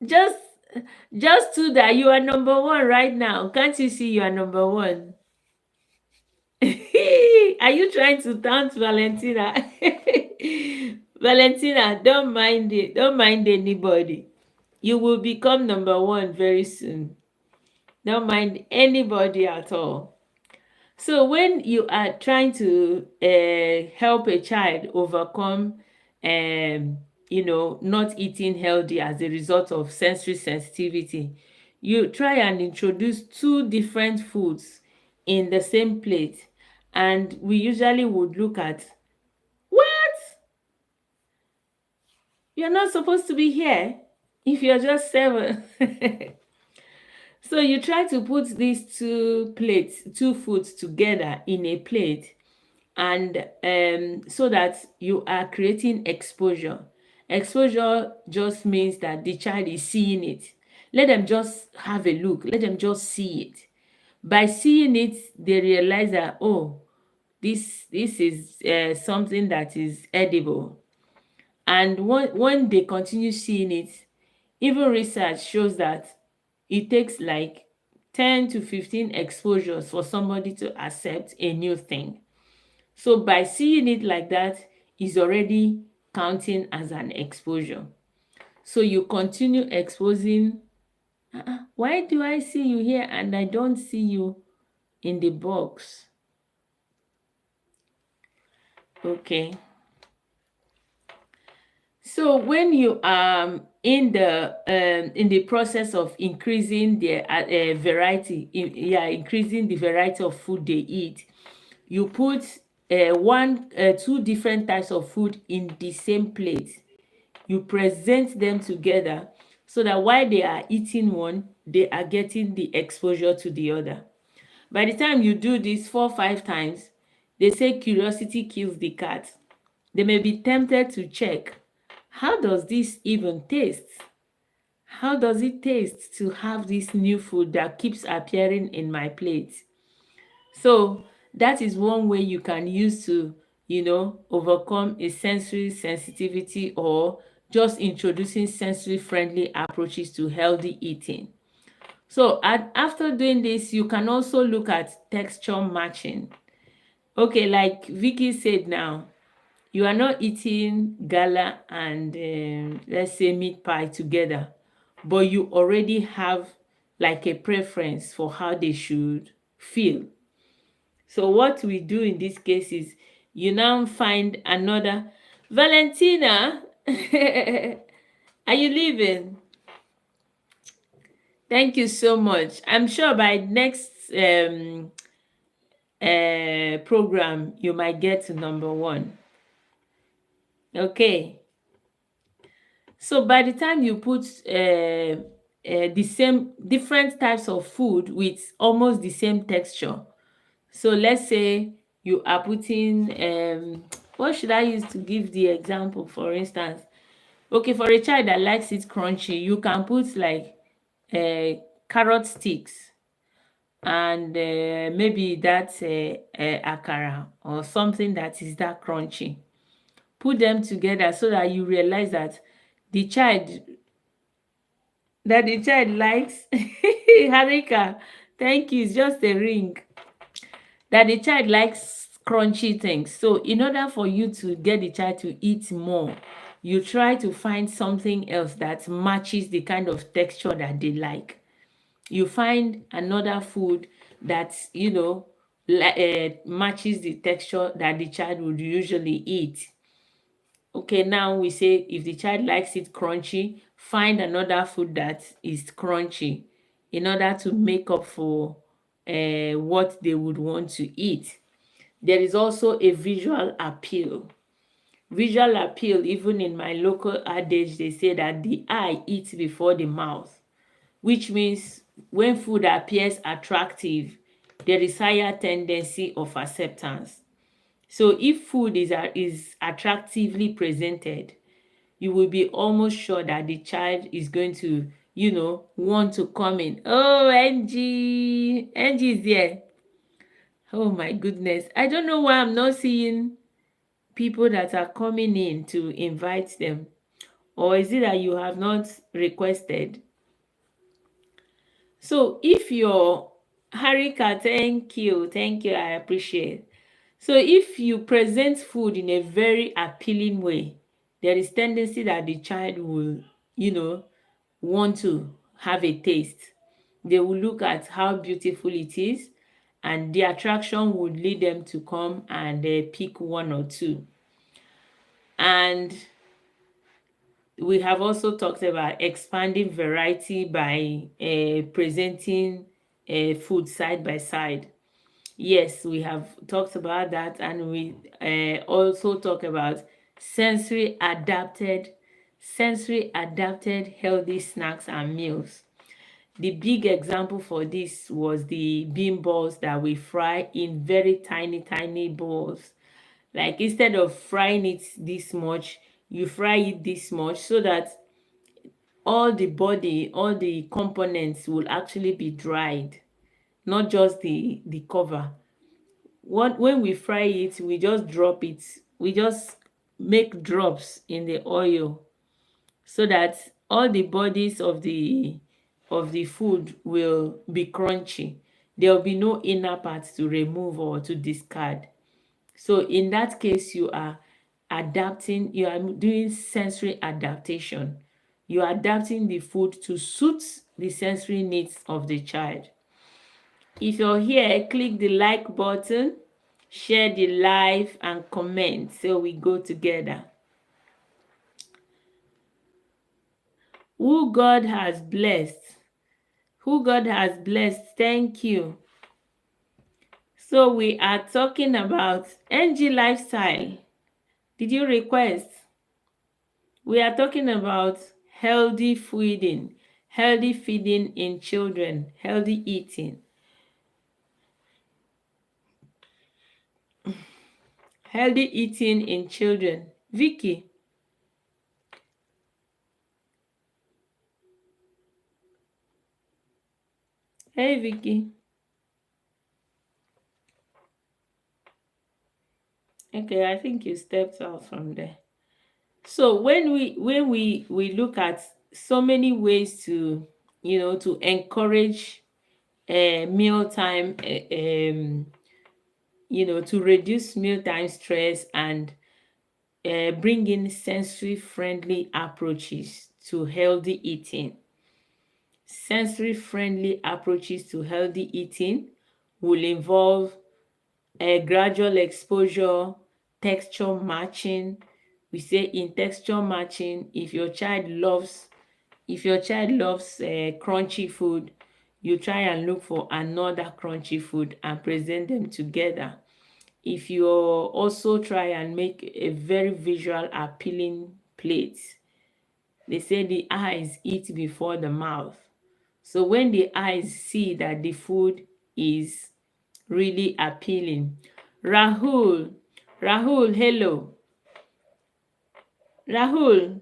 A: just just do that. You are number one right now. Can't you see you are number one? Are you trying to taunt Valentina? Valentina, don't mind it. Don't mind anybody. You will become number one very soon. Don't mind anybody at all. So when you are trying to help a child overcome, not eating healthy as a result of sensory sensitivity, you try and introduce two different foods in the same plate, and we usually would look at, what? You're not supposed to be here if you're just 7. So you try to put these two foods together in a plate, and so that you are creating exposure. Exposure just means that the child is seeing it. Let them just have a look. Let them just see it. By seeing it, they realize that, oh, this is something that is edible. And when they continue seeing it, Even research shows that it takes like 10 to 15 exposures for somebody to accept a new thing. So by seeing it like that is already counting as an exposure. So you continue exposing. Why do I see you here and I don't see you in the box? Okay. So when you are in the process of increasing the variety, increasing the variety of food they eat, you put two different types of food in the same plate. You present them together so that while they are eating one, they are getting the exposure to the other. By the time you do this 4 5 times, they say curiosity kills the cat. They may be tempted to check, how does this even taste? How does it taste to have this new food that keeps appearing in my plate? So that is one way you can use to, overcome a sensory sensitivity, or just introducing sensory friendly approaches to healthy eating. So after doing this, you can also look at texture matching. Okay, like Vicky said now, you are not eating gala and let's say meat pie together, but you already have like a preference for how they should feel. So what we do in this case is you now find another. Valentina, are you leaving? Thank you so much. I'm sure by next program you might get to number one. Okay. So by the time you put the same different types of food with almost the same texture. So let's say you are putting what should I use to give the example, for instance? Okay, for a child that likes it crunchy, you can put like carrot sticks and maybe that's akara or something that is that crunchy. Put them together so that you realize that the child likes Harika, thank you, it's just a ring, that the child likes crunchy things. So in order for you to get the child to eat more, you try to find something else that matches the kind of texture that they like. You find another food that matches the texture that the child would usually eat. Okay, now we say if the child likes it crunchy, find another food that is crunchy in order to make up for what they would want to eat. There is also a visual appeal. Visual appeal, even in my local adage, they say that the eye eats before the mouth, which means when food appears attractive, there is higher tendency of acceptance. So if food is attractively presented, you will be almost sure that the child is going to, want to come in. Oh, Angie is there. Oh my goodness. I don't know why I'm not seeing people that are coming in to invite them. Or is it that you have not requested? So if you're Harika, thank you, I appreciate. So if you present food in a very appealing way, there is tendency that the child will, want to have a taste. They will look at how beautiful it is, and the attraction would lead them to come and pick one or two. And we have also talked about expanding variety by presenting food side by side. Yes, we have talked about that, and we also talk about sensory adapted healthy snacks and meals. The big example for this was the bean balls that we fry in very tiny balls. Like instead of frying it this much, you fry it this much so that all the components will actually be dried, not just the cover. When we fry it, we just drop it. We just make drops in the oil so that all the bodies of the food will be crunchy. There will be no inner parts to remove or to discard. So in that case, you are adapting, you are doing sensory adaptation. You are adapting the food to suit the sensory needs of the child. If you're here, click the like button, share the live, and comment so we go together. Who God has blessed. Who God has blessed. Thank you. So we are talking about NG lifestyle. Did you request? We are talking about healthy feeding in children, healthy eating. Healthy eating in children. Vicky. Hey, Vicky. Okay, I think you stepped out from there. So when we look at so many ways to to encourage mealtime, to reduce mealtime stress and bring in sensory friendly approaches to healthy eating. Sensory friendly approaches to healthy eating will involve a gradual exposure, texture matching. We say in texture matching, if your child loves crunchy food, you try and look for another crunchy food and present them together. If you also try and make a very visual appealing plate, they say the eyes eat before the mouth. So when the eyes see that the food is really appealing. Rahul, hello. Rahul,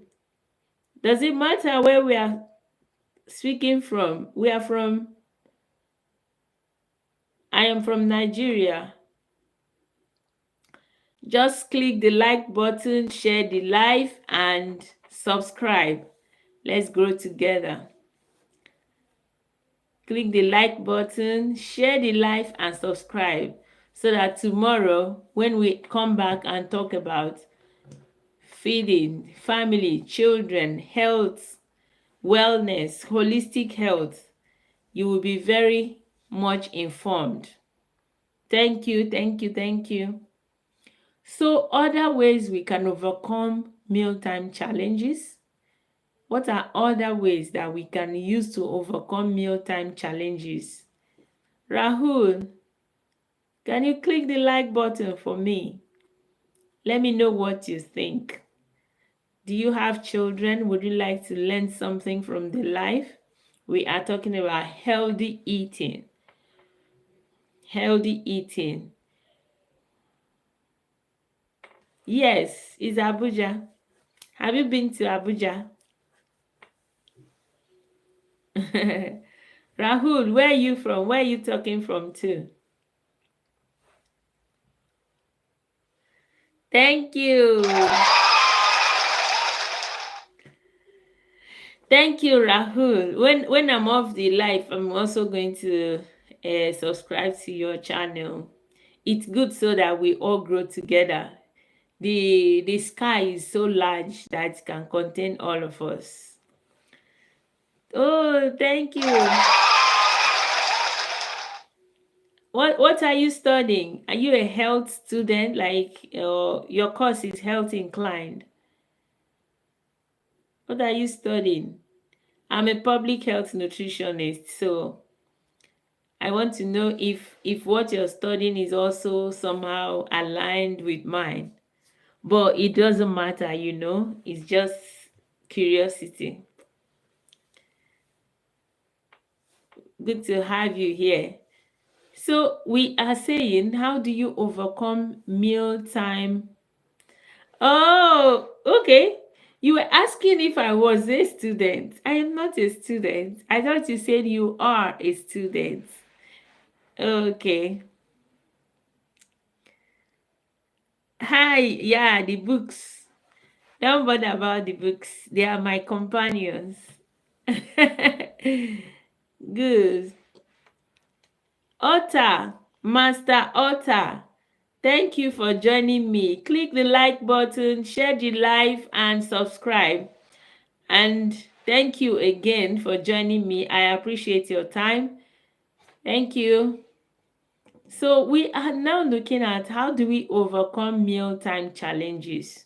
A: does it matter where we are speaking from? I am from Nigeria. Just click the like button, share the live, and subscribe. Let's grow together. Click the like button, share the live, and subscribe so that tomorrow when we come back and talk about feeding, family, children, health, wellness, holistic health, you will be very much informed. Thank you, thank you, thank you. So other ways we can overcome mealtime challenges. What are other ways that we can use to overcome mealtime challenges? Rahul, can you click the like button for me? Let me know what you think. Do you have children? Would you like to learn something from the life? We are talking about healthy eating. Healthy eating. Yes, it's Abuja. Have you been to Abuja? Rahul, where are you from? Where are you talking from too? Thank you. Thank you, Rahul. When I'm off the live, I'm also going to subscribe to your channel. It's good so that we all grow together. The sky is so large that it can contain all of us. Oh, thank you. What are you studying? Are you a health student? Like your course is health inclined. What are you studying? I'm a public health nutritionist, so I want to know if what you're studying is also somehow aligned with mine. But it doesn't matter, it's just curiosity. Good to have you here. So we are saying, how do you overcome mealtime? Oh, okay. You were asking if I was a student. I am not a student. I thought you said you are a student. Okay. Hi, yeah, the books. Don't bother about the books. They are my companions. Good. Otter, Master Otter, thank you for joining me. Click the like button, share the live, and subscribe. And thank you again for joining me. I appreciate your time. Thank you. So we are now looking at how do we overcome mealtime challenges.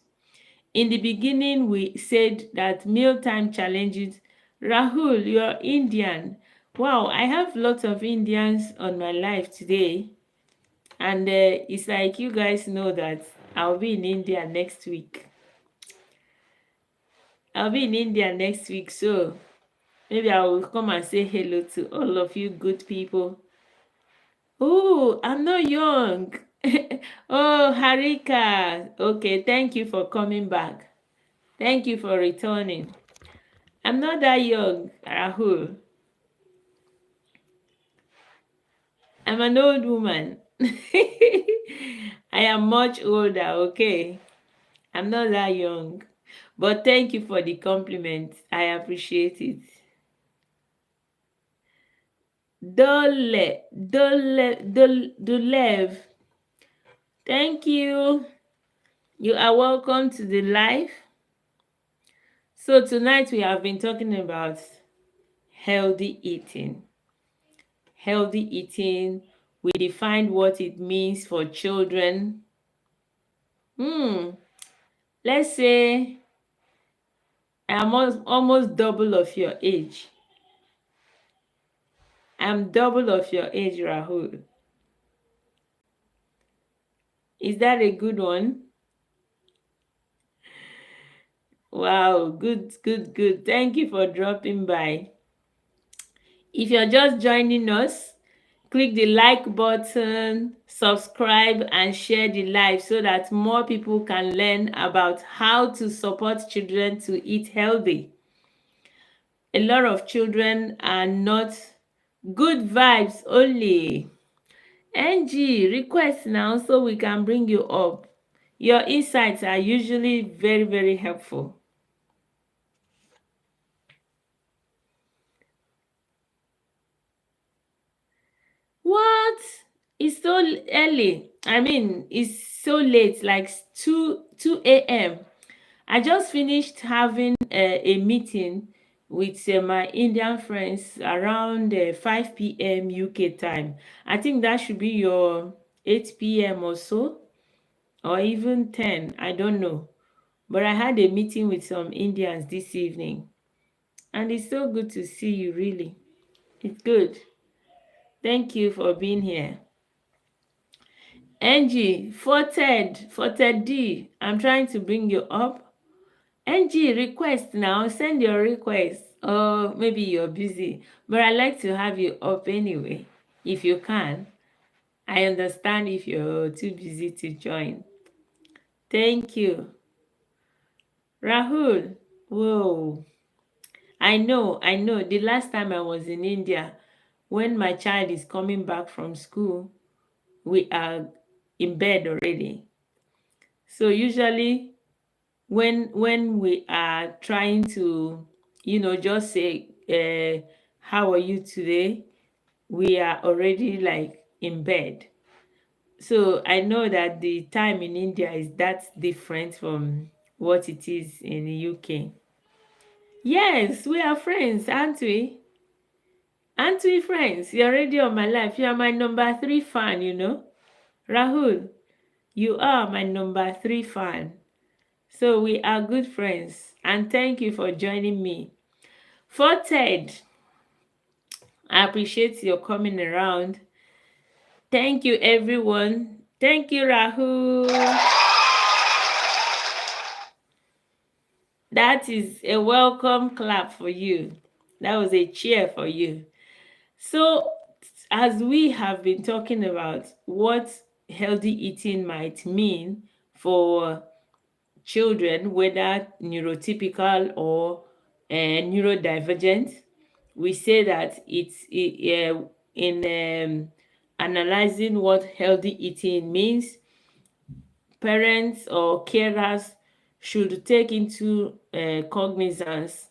A: In the beginning, we said that mealtime challenges. Rahul, you're Indian. Wow, I have lots of Indians on my life today. And it's like you guys know that I'll be in India next week. I'll be in India next week, so maybe I will come and say hello to all of you good people. Oh, I'm not young. Oh, Harika. Okay, thank you for coming back. Thank you for returning. I'm not that young, Rahul. I'm an old woman. I am much older, okay? I'm not that young. But thank you for the compliment. I appreciate it. Dolev. Thank you. You are welcome to the live. So tonight we have been talking about healthy eating. Healthy eating. We defined what it means for children. Let's say I'm almost double of your age. I'm double of your age, Rahul. Is that a good one? Wow, good, good, good. Thank you for dropping by. If you're just joining us, click the like button, subscribe, and share the live so that more people can learn about how to support children to eat healthy. A lot of children are not good vibes only. NG, request now so we can bring you up. Your insights are usually very, very helpful. What? It's so early. I mean, it's so late, like 2 a.m. I just finished having a meeting with my Indian friends around 5 p.m. UK time. I think that should be your 8 p.m. or so, or even 10. I don't know. But I had a meeting with some Indians this evening. And it's so good to see you, really. It's good. Thank you for being here. Angie, Forted D, I'm trying to bring you up. Angie, request now. Send your request. Or maybe you're busy. But I'd like to have you up anyway, if you can. I understand if you're too busy to join. Thank you. Rahul, whoa. I know. The last time I was in India, when my child is coming back from school, we are in bed already. So usually when we are trying to, just say, how are you today? We are already like in bed. So I know that the time in India is that different from what it is in the UK. Yes, we are friends, aren't we? Aren't we friends? You're already on my life. You are my number 3 fan, Rahul, you are my number 3 fan. So we are good friends. And thank you for joining me. For Ted, I appreciate your coming around. Thank you, everyone. Thank you, Rahul. That is a welcome clap for you. That was a cheer for you. So, as we have been talking about what healthy eating might mean for children, whether neurotypical or neurodivergent, we say that in analyzing what healthy eating means, parents or carers should take into cognizance,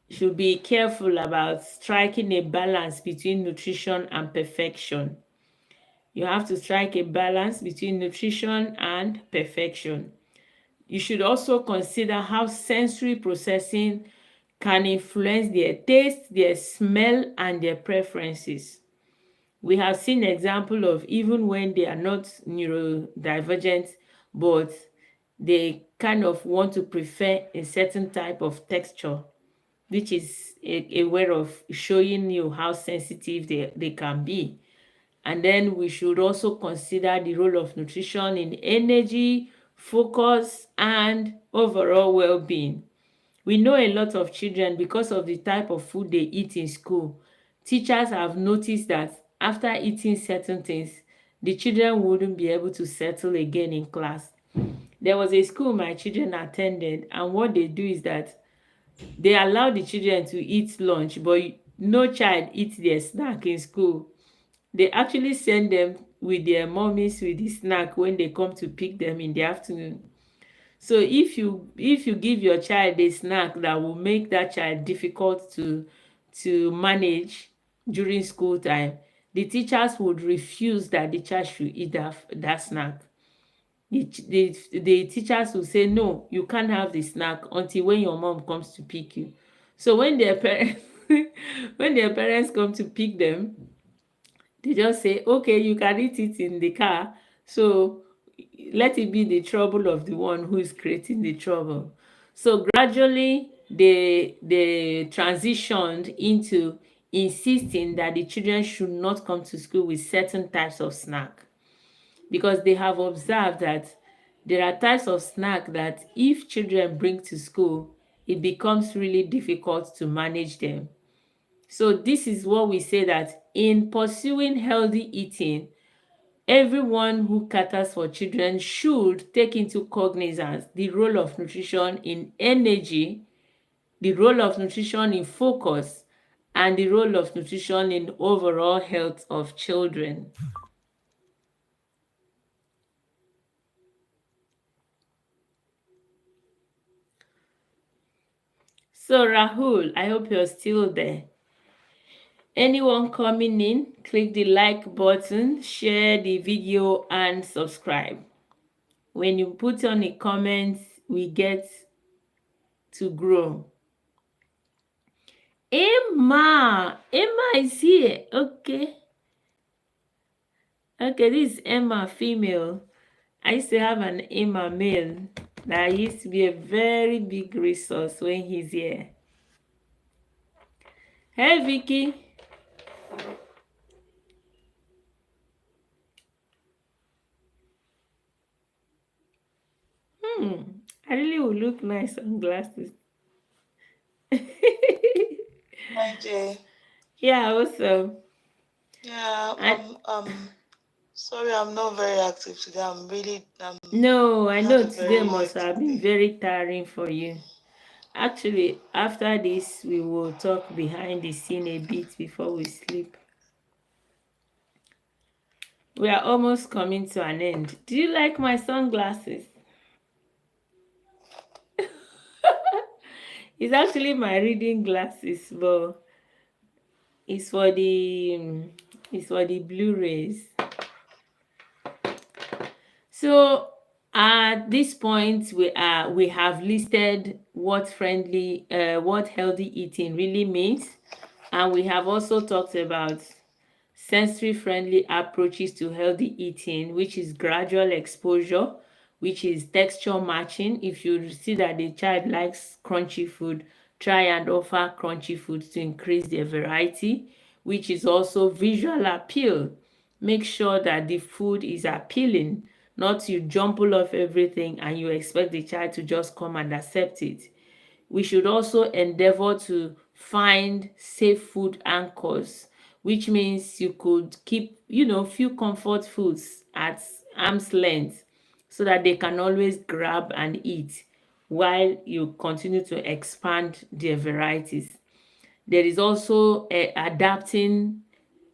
A: should be careful about striking a balance between nutrition and perfection. You have to strike a balance between nutrition and perfection. You should also consider how sensory processing can influence their taste, their smell, and their preferences. We have seen example of even when they are not neurodivergent, but they kind of want to prefer a certain type of texture, which is a way of showing you how sensitive they can be. And then we should also consider the role of nutrition in energy, focus, and overall well-being. We know a lot of children, because of the type of food they eat in school, teachers have noticed that after eating certain things, the children wouldn't be able to settle again in class. There was a school my children attended, and what they do is that they allow the children to eat lunch, but no child eats their snack in school. They actually send them with their mommies with the snack when they come to pick them in the afternoon. So if you give your child a snack that will make that child difficult to manage during school time, the teachers would refuse that the child should eat that snack. The teachers will say, no, you can't have the snack until when your mom comes to pick you. So when their parents when their parents come to pick them, they just say, okay, you can eat it in the car. So let it be the trouble of the one who is creating the trouble. So gradually they transitioned into insisting that the children should not come to school with certain types of snack, because they have observed that there are types of snack that if children bring to school, it becomes really difficult to manage them. So this is what we say, that in pursuing healthy eating, everyone who caters for children should take into cognizance the role of nutrition in energy, the role of nutrition in focus, and the role of nutrition in overall health of children. So Rahul, I hope you're still there. Anyone coming in, click the like button, share the video, and subscribe. When you put on a comment, we get to grow. Emma is here. Okay. Okay, this is Emma female. I used to have an Emma male that used to be a very big resource when he's here. Hey Vicky. I really would look nice on glasses.
B: Hi, Jay.
A: Yeah, also.
B: Yeah,
A: I
B: sorry, I'm not very active today.
A: No, I
B: had
A: know
B: a very
A: today must
B: hectic
A: have been
B: day.
A: very tiring for you. Actually, after this, we will talk behind the scene a bit before we sleep. We are almost coming to an end. Do you like my sunglasses? It's actually my reading glasses, but it's for the it's for the Blu-rays. So at this point, we have listed what healthy eating really means, and we have also talked about sensory friendly approaches to healthy eating, which is gradual exposure, which is texture matching. If you see that the child likes crunchy food, try and offer crunchy food to increase their variety, which is also visual appeal. Make sure that the food is appealing, not you jumble off everything and you expect the child to just come and accept it. We should also endeavor to find safe food anchors, which means you could keep, few comfort foods at arm's length so that they can always grab and eat while you continue to expand their varieties. There is also adapting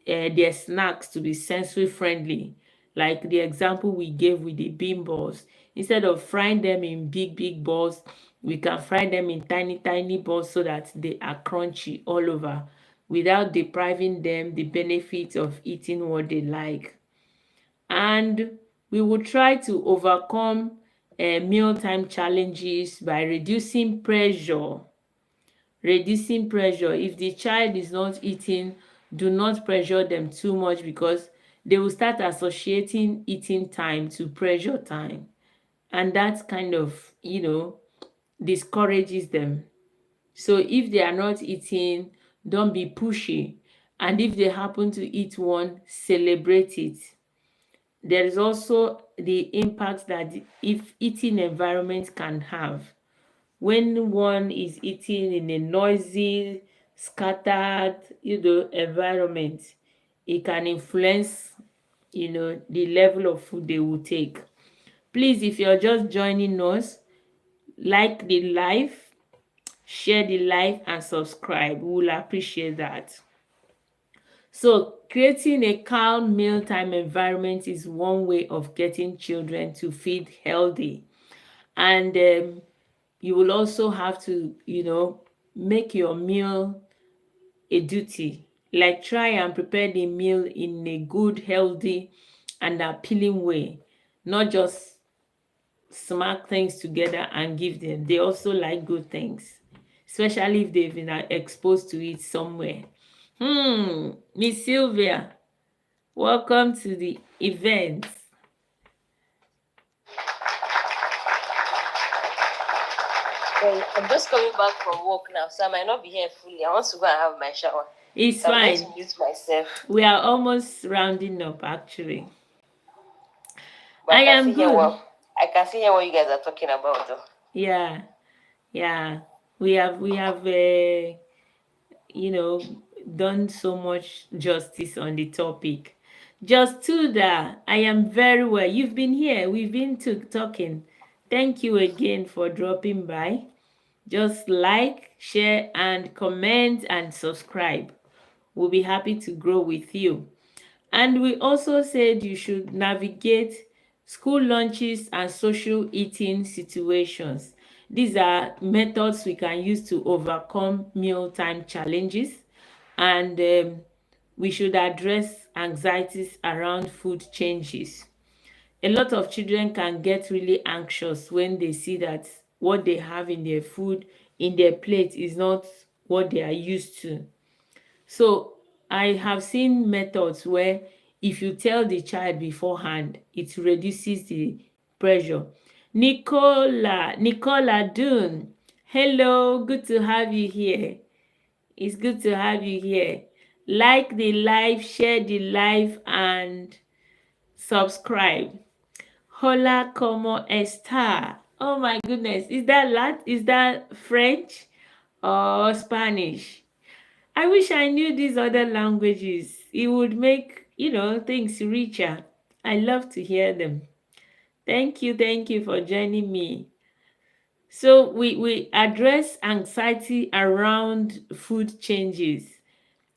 A: their snacks to be sensory friendly, like the example we gave with the bean balls. Instead of frying them in big, big balls, we can fry them in tiny, tiny balls so that they are crunchy all over without depriving them the benefits of eating what they like. And we will try to overcome mealtime challenges by reducing pressure. If the child is not eating, do not pressure them too much, because they will start associating eating time to pressure time, and that kind of discourages them. So if they are not eating, don't be pushy, and if they happen to eat one, celebrate it. There is also the impact that if eating environment can have. When one is eating in a noisy, scattered, environment, it can influence, the level of food they will take. Please, if you're just joining us, like the live, share the live, and subscribe. We will appreciate that. So, creating a calm mealtime environment is one way of getting children to feed healthy. And you will also have to, make your meal a duty. Like, try and prepare the meal in a good, healthy, and appealing way. Not just smack things together and give them. They also like good things, especially if they've been exposed to it somewhere. Miss Sylvia, welcome to the event.
C: Well, I'm just coming back from work now, so I might not be here fully. I want to go and have my shower.
A: It's
C: So I'm going
A: fine.
C: to mute myself.
A: We are almost rounding up, actually.
C: But
A: I
C: I can
A: am
C: see here
A: good.
C: what you guys are talking about though.
A: Yeah, yeah. We have done so much justice on the topic. Just to that, I am very well. You've been here. We've been talking. Thank you again for dropping by. Just like, share, and comment and subscribe. We'll be happy to grow with you. And we also said you should navigate school lunches and social eating situations. These are methods we can use to overcome mealtime challenges, and we should address anxieties around food changes. A lot of children can get really anxious when they see that what they have in their food, in their plate, is not what they are used to. So I have seen methods where if you tell the child beforehand, it reduces the pressure. Nicola Dune, hello, good to have you here. It's good to have you here. Like the live, share the live, and subscribe. Hola como está? Oh my goodness, is that French or Spanish? I wish I knew these other languages. It would make, things richer. I love to hear them. Thank you for joining me. So we address anxiety around food changes.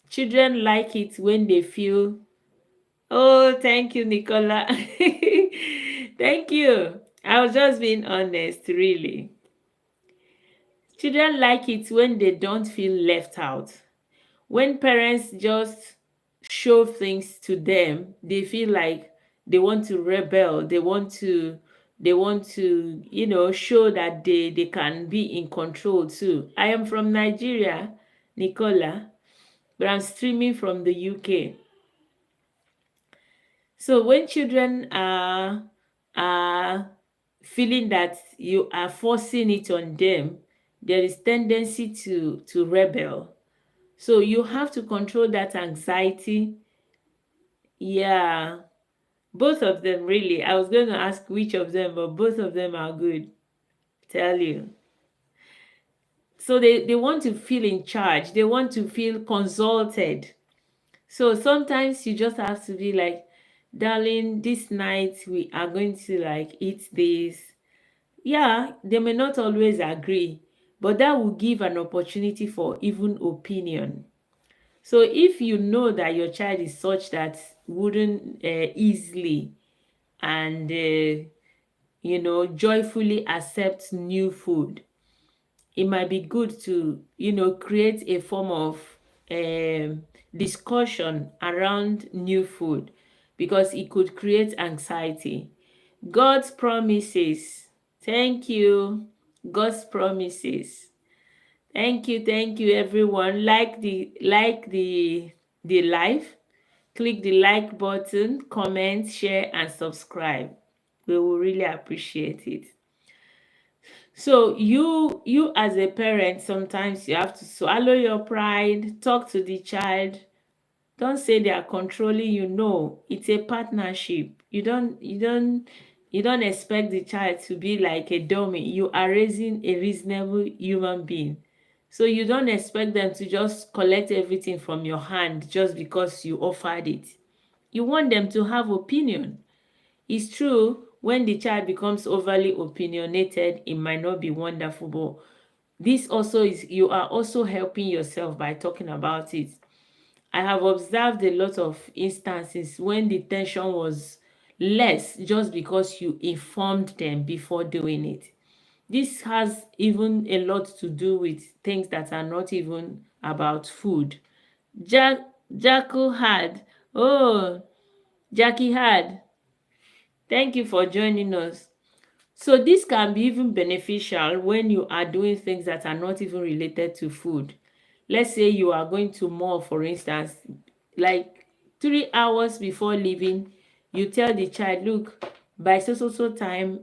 A: Children like it when they feel, oh, thank you, Nicola. Thank you. I was just being honest, really. Children like it when they don't feel left out. When parents just show things to them, they feel like they want to rebel. They want to show that they can be in control too. I am from Nigeria, Nicola, but I'm streaming from the UK. So when children are feeling that you are forcing it on them, there is tendency to rebel. So you have to control that anxiety. Yeah, both of them really. I was going to ask which of them, but both of them are good. Tell you. So they want to feel in charge. They want to feel consulted. So sometimes you just have to be like, darling, this night we are going to like eat this. Yeah, they may not always agree, but that will give an opportunity for even opinion. So if you know that your child is such that wouldn't easily and joyfully accept new food. It might be good to, create a form of discussion around new food, because it could create anxiety. God's promises. Thank you. God's promises. Thank you everyone. Like the live. Click the like button, comment, share, and subscribe. We will really appreciate it. So you as a parent, sometimes you have to swallow your pride, talk to the child. Don't say they are controlling you. No, it's a partnership. You don't expect the child to be like a dummy. You are raising a reasonable human being. So you don't expect them to just collect everything from your hand just because you offered it. You want them to have opinion. It's true, when the child becomes overly opinionated, it might not be wonderful, but this also is, you are also helping yourself by talking about it. I have observed a lot of instances when the tension was less just because you informed them before doing it. This has even a lot to do with things that are not even about food. Jackal had, oh, Jackie had, thank you for joining us. So this can be even beneficial when you are doing things that are not even related to food. Let's say you are going to mall, for instance, like 3 hours before leaving, you tell the child, look, by so time,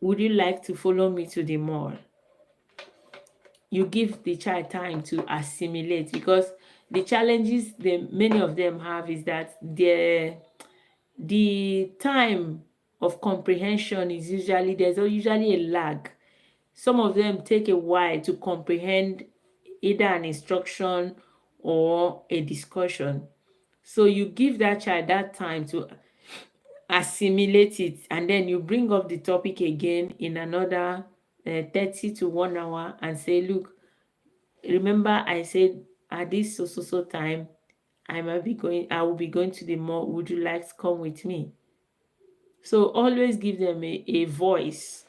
A: would you like to follow me to the mall? You give the child time to assimilate, because the challenges many of them have is that the time of comprehension is usually a lag. Some of them take a while to comprehend either an instruction or a discussion. So you give that child that time to assimilate it, and then you bring up the topic again in another 30 to 1 hour and say, look, remember I said at this so time I will be going to the mall. Would you like to come with me? So always give them a voice.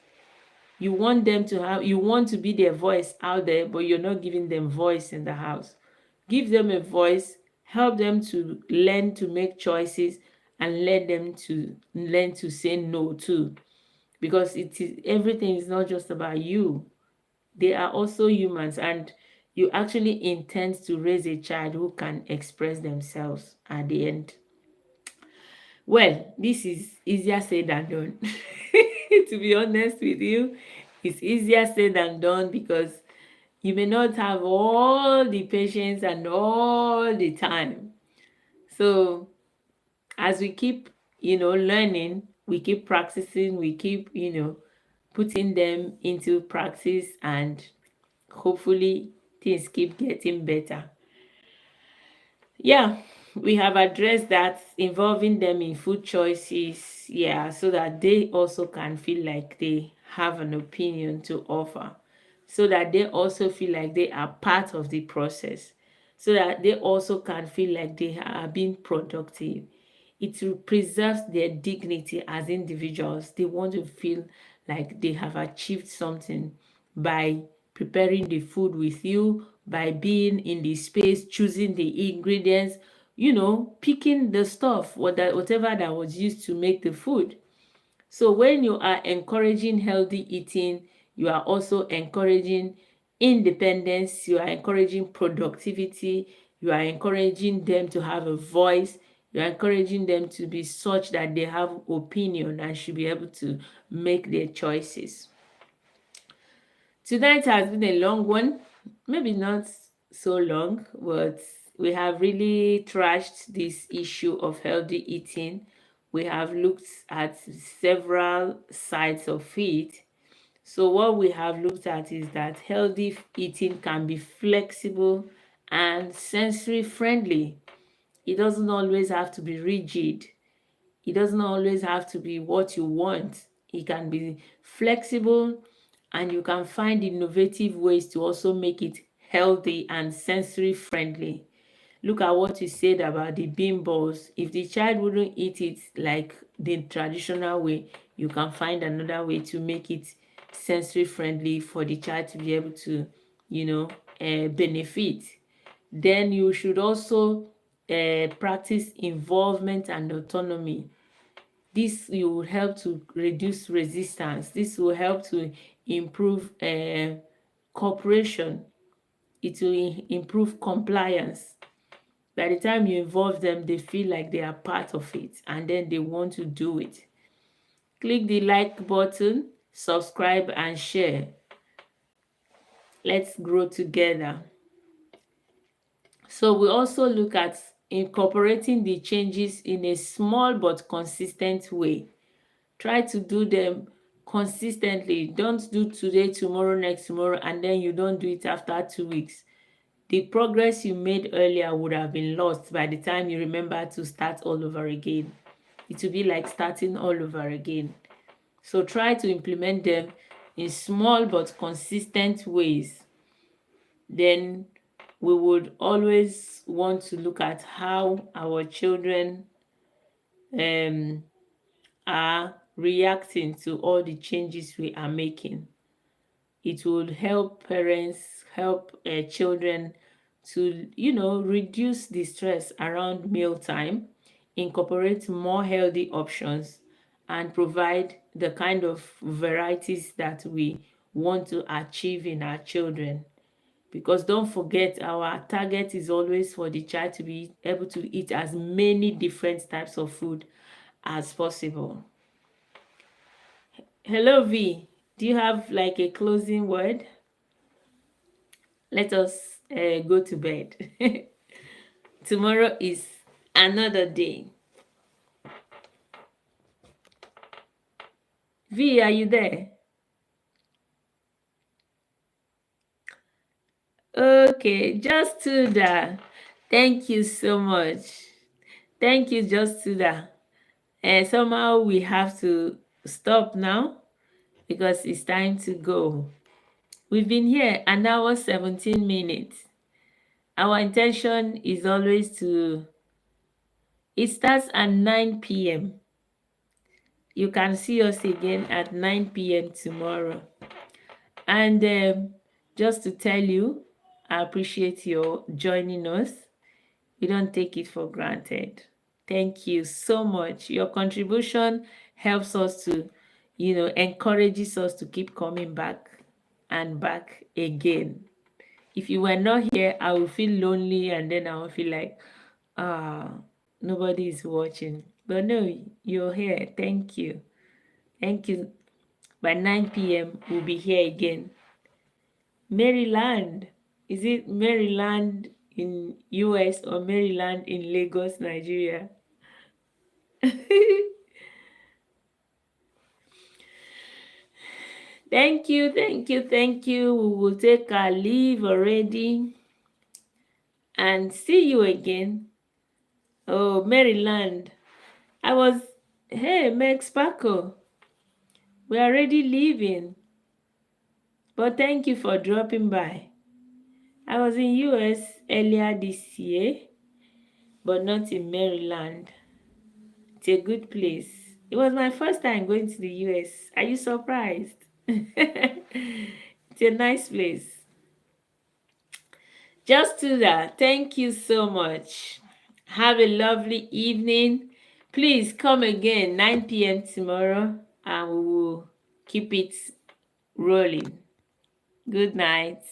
A: You want to be their voice out there, but you're not giving them voice in the house. Give them a voice, help them to learn to make choices, and let them to learn to say no too. Because everything is not just about you. They are also humans, and you actually intend to raise a child who can express themselves at the end. Well, this is easier said than done. To be honest with you, it's easier said than done, because you may not have all the patience and all the time. So as we keep, learning, we keep practicing, we keep, putting them into practice, and hopefully things keep getting better. Yeah, we have addressed that, involving them in food choices, yeah, so that they also can feel like they have an opinion to offer, so that they also feel like they are part of the process, so that they also can feel like they are being productive. It preserves their dignity as individuals. They want to feel like they have achieved something by preparing the food with you, by being in the space, choosing the ingredients, picking the stuff, whatever that was used to make the food. So when you are encouraging healthy eating, you are also encouraging independence, you are encouraging productivity, you are encouraging them to have a voice, you are encouraging them to be such that they have opinion and should be able to make their choices. Tonight has been a long one, maybe not so long, but we have really trashed this issue of healthy eating. We have looked at several sides of it. So what we have looked at is that healthy eating can be flexible and sensory friendly. It doesn't always have to be rigid. It doesn't always have to be what you want. It can be flexible, and you can find innovative ways to also make it healthy and sensory friendly. Look at what you said about the bean balls. If the child wouldn't eat it like the traditional way, you can find another way to make it sensory friendly for the child to be able to, benefit. Then you should also practice involvement and autonomy. This will help to reduce resistance. This will help to improve cooperation. It will improve compliance. By the time you involve them, they feel like they are part of it and then they want to do it. Click the like button, subscribe and share. Let's grow together. So we also look at incorporating the changes in a small but consistent way. Try to do them consistently. Don't do today, tomorrow, next tomorrow, and then you don't do it after 2 weeks. The progress you made earlier would have been lost by the time you remember to start all over again. It will be like starting all over again. So try to implement them in small but consistent ways. Then we would always want to look at how our children are reacting to all the changes we are making. It would help parents, help children to, reduce the stress around mealtime, incorporate more healthy options, and provide the kind of varieties that we want to achieve in our children. Because don't forget, our target is always for the child to be able to eat as many different types of food as possible. Hello, V. Do you have like a closing word? Let us go to bed. Tomorrow is another day. V, are you there? Okay, just to that. Thank you so much. Thank you, just to that. Somehow we have to stop now because it's time to go. We've been here an hour 17 minutes. Our intention is always to, it starts at 9 p.m. You can see us again at 9 p.m. tomorrow. And just to tell you, I appreciate your joining us. We don't take it for granted. Thank you so much. Your contribution helps us to, encourages us to keep coming back and back again. If you were not here, I will feel lonely and then I will feel like, nobody is watching. But no, you're here. Thank you. Thank you. By 9 p.m., we'll be here again. Maryland. Is it Maryland in US or Maryland in Lagos, Nigeria? Thank you, thank you, thank you. We will take our leave already and see you again. Oh, Maryland. Hey, Mex Paco. We're already leaving. But thank you for dropping by. I was in US earlier this year, but not in Maryland. It's a good place. It was my first time going to the US. Are you surprised? It's a nice place. Just do that. Thank you so much. Have a lovely evening. Please come again 9 p.m. tomorrow and we will keep it rolling. Good night.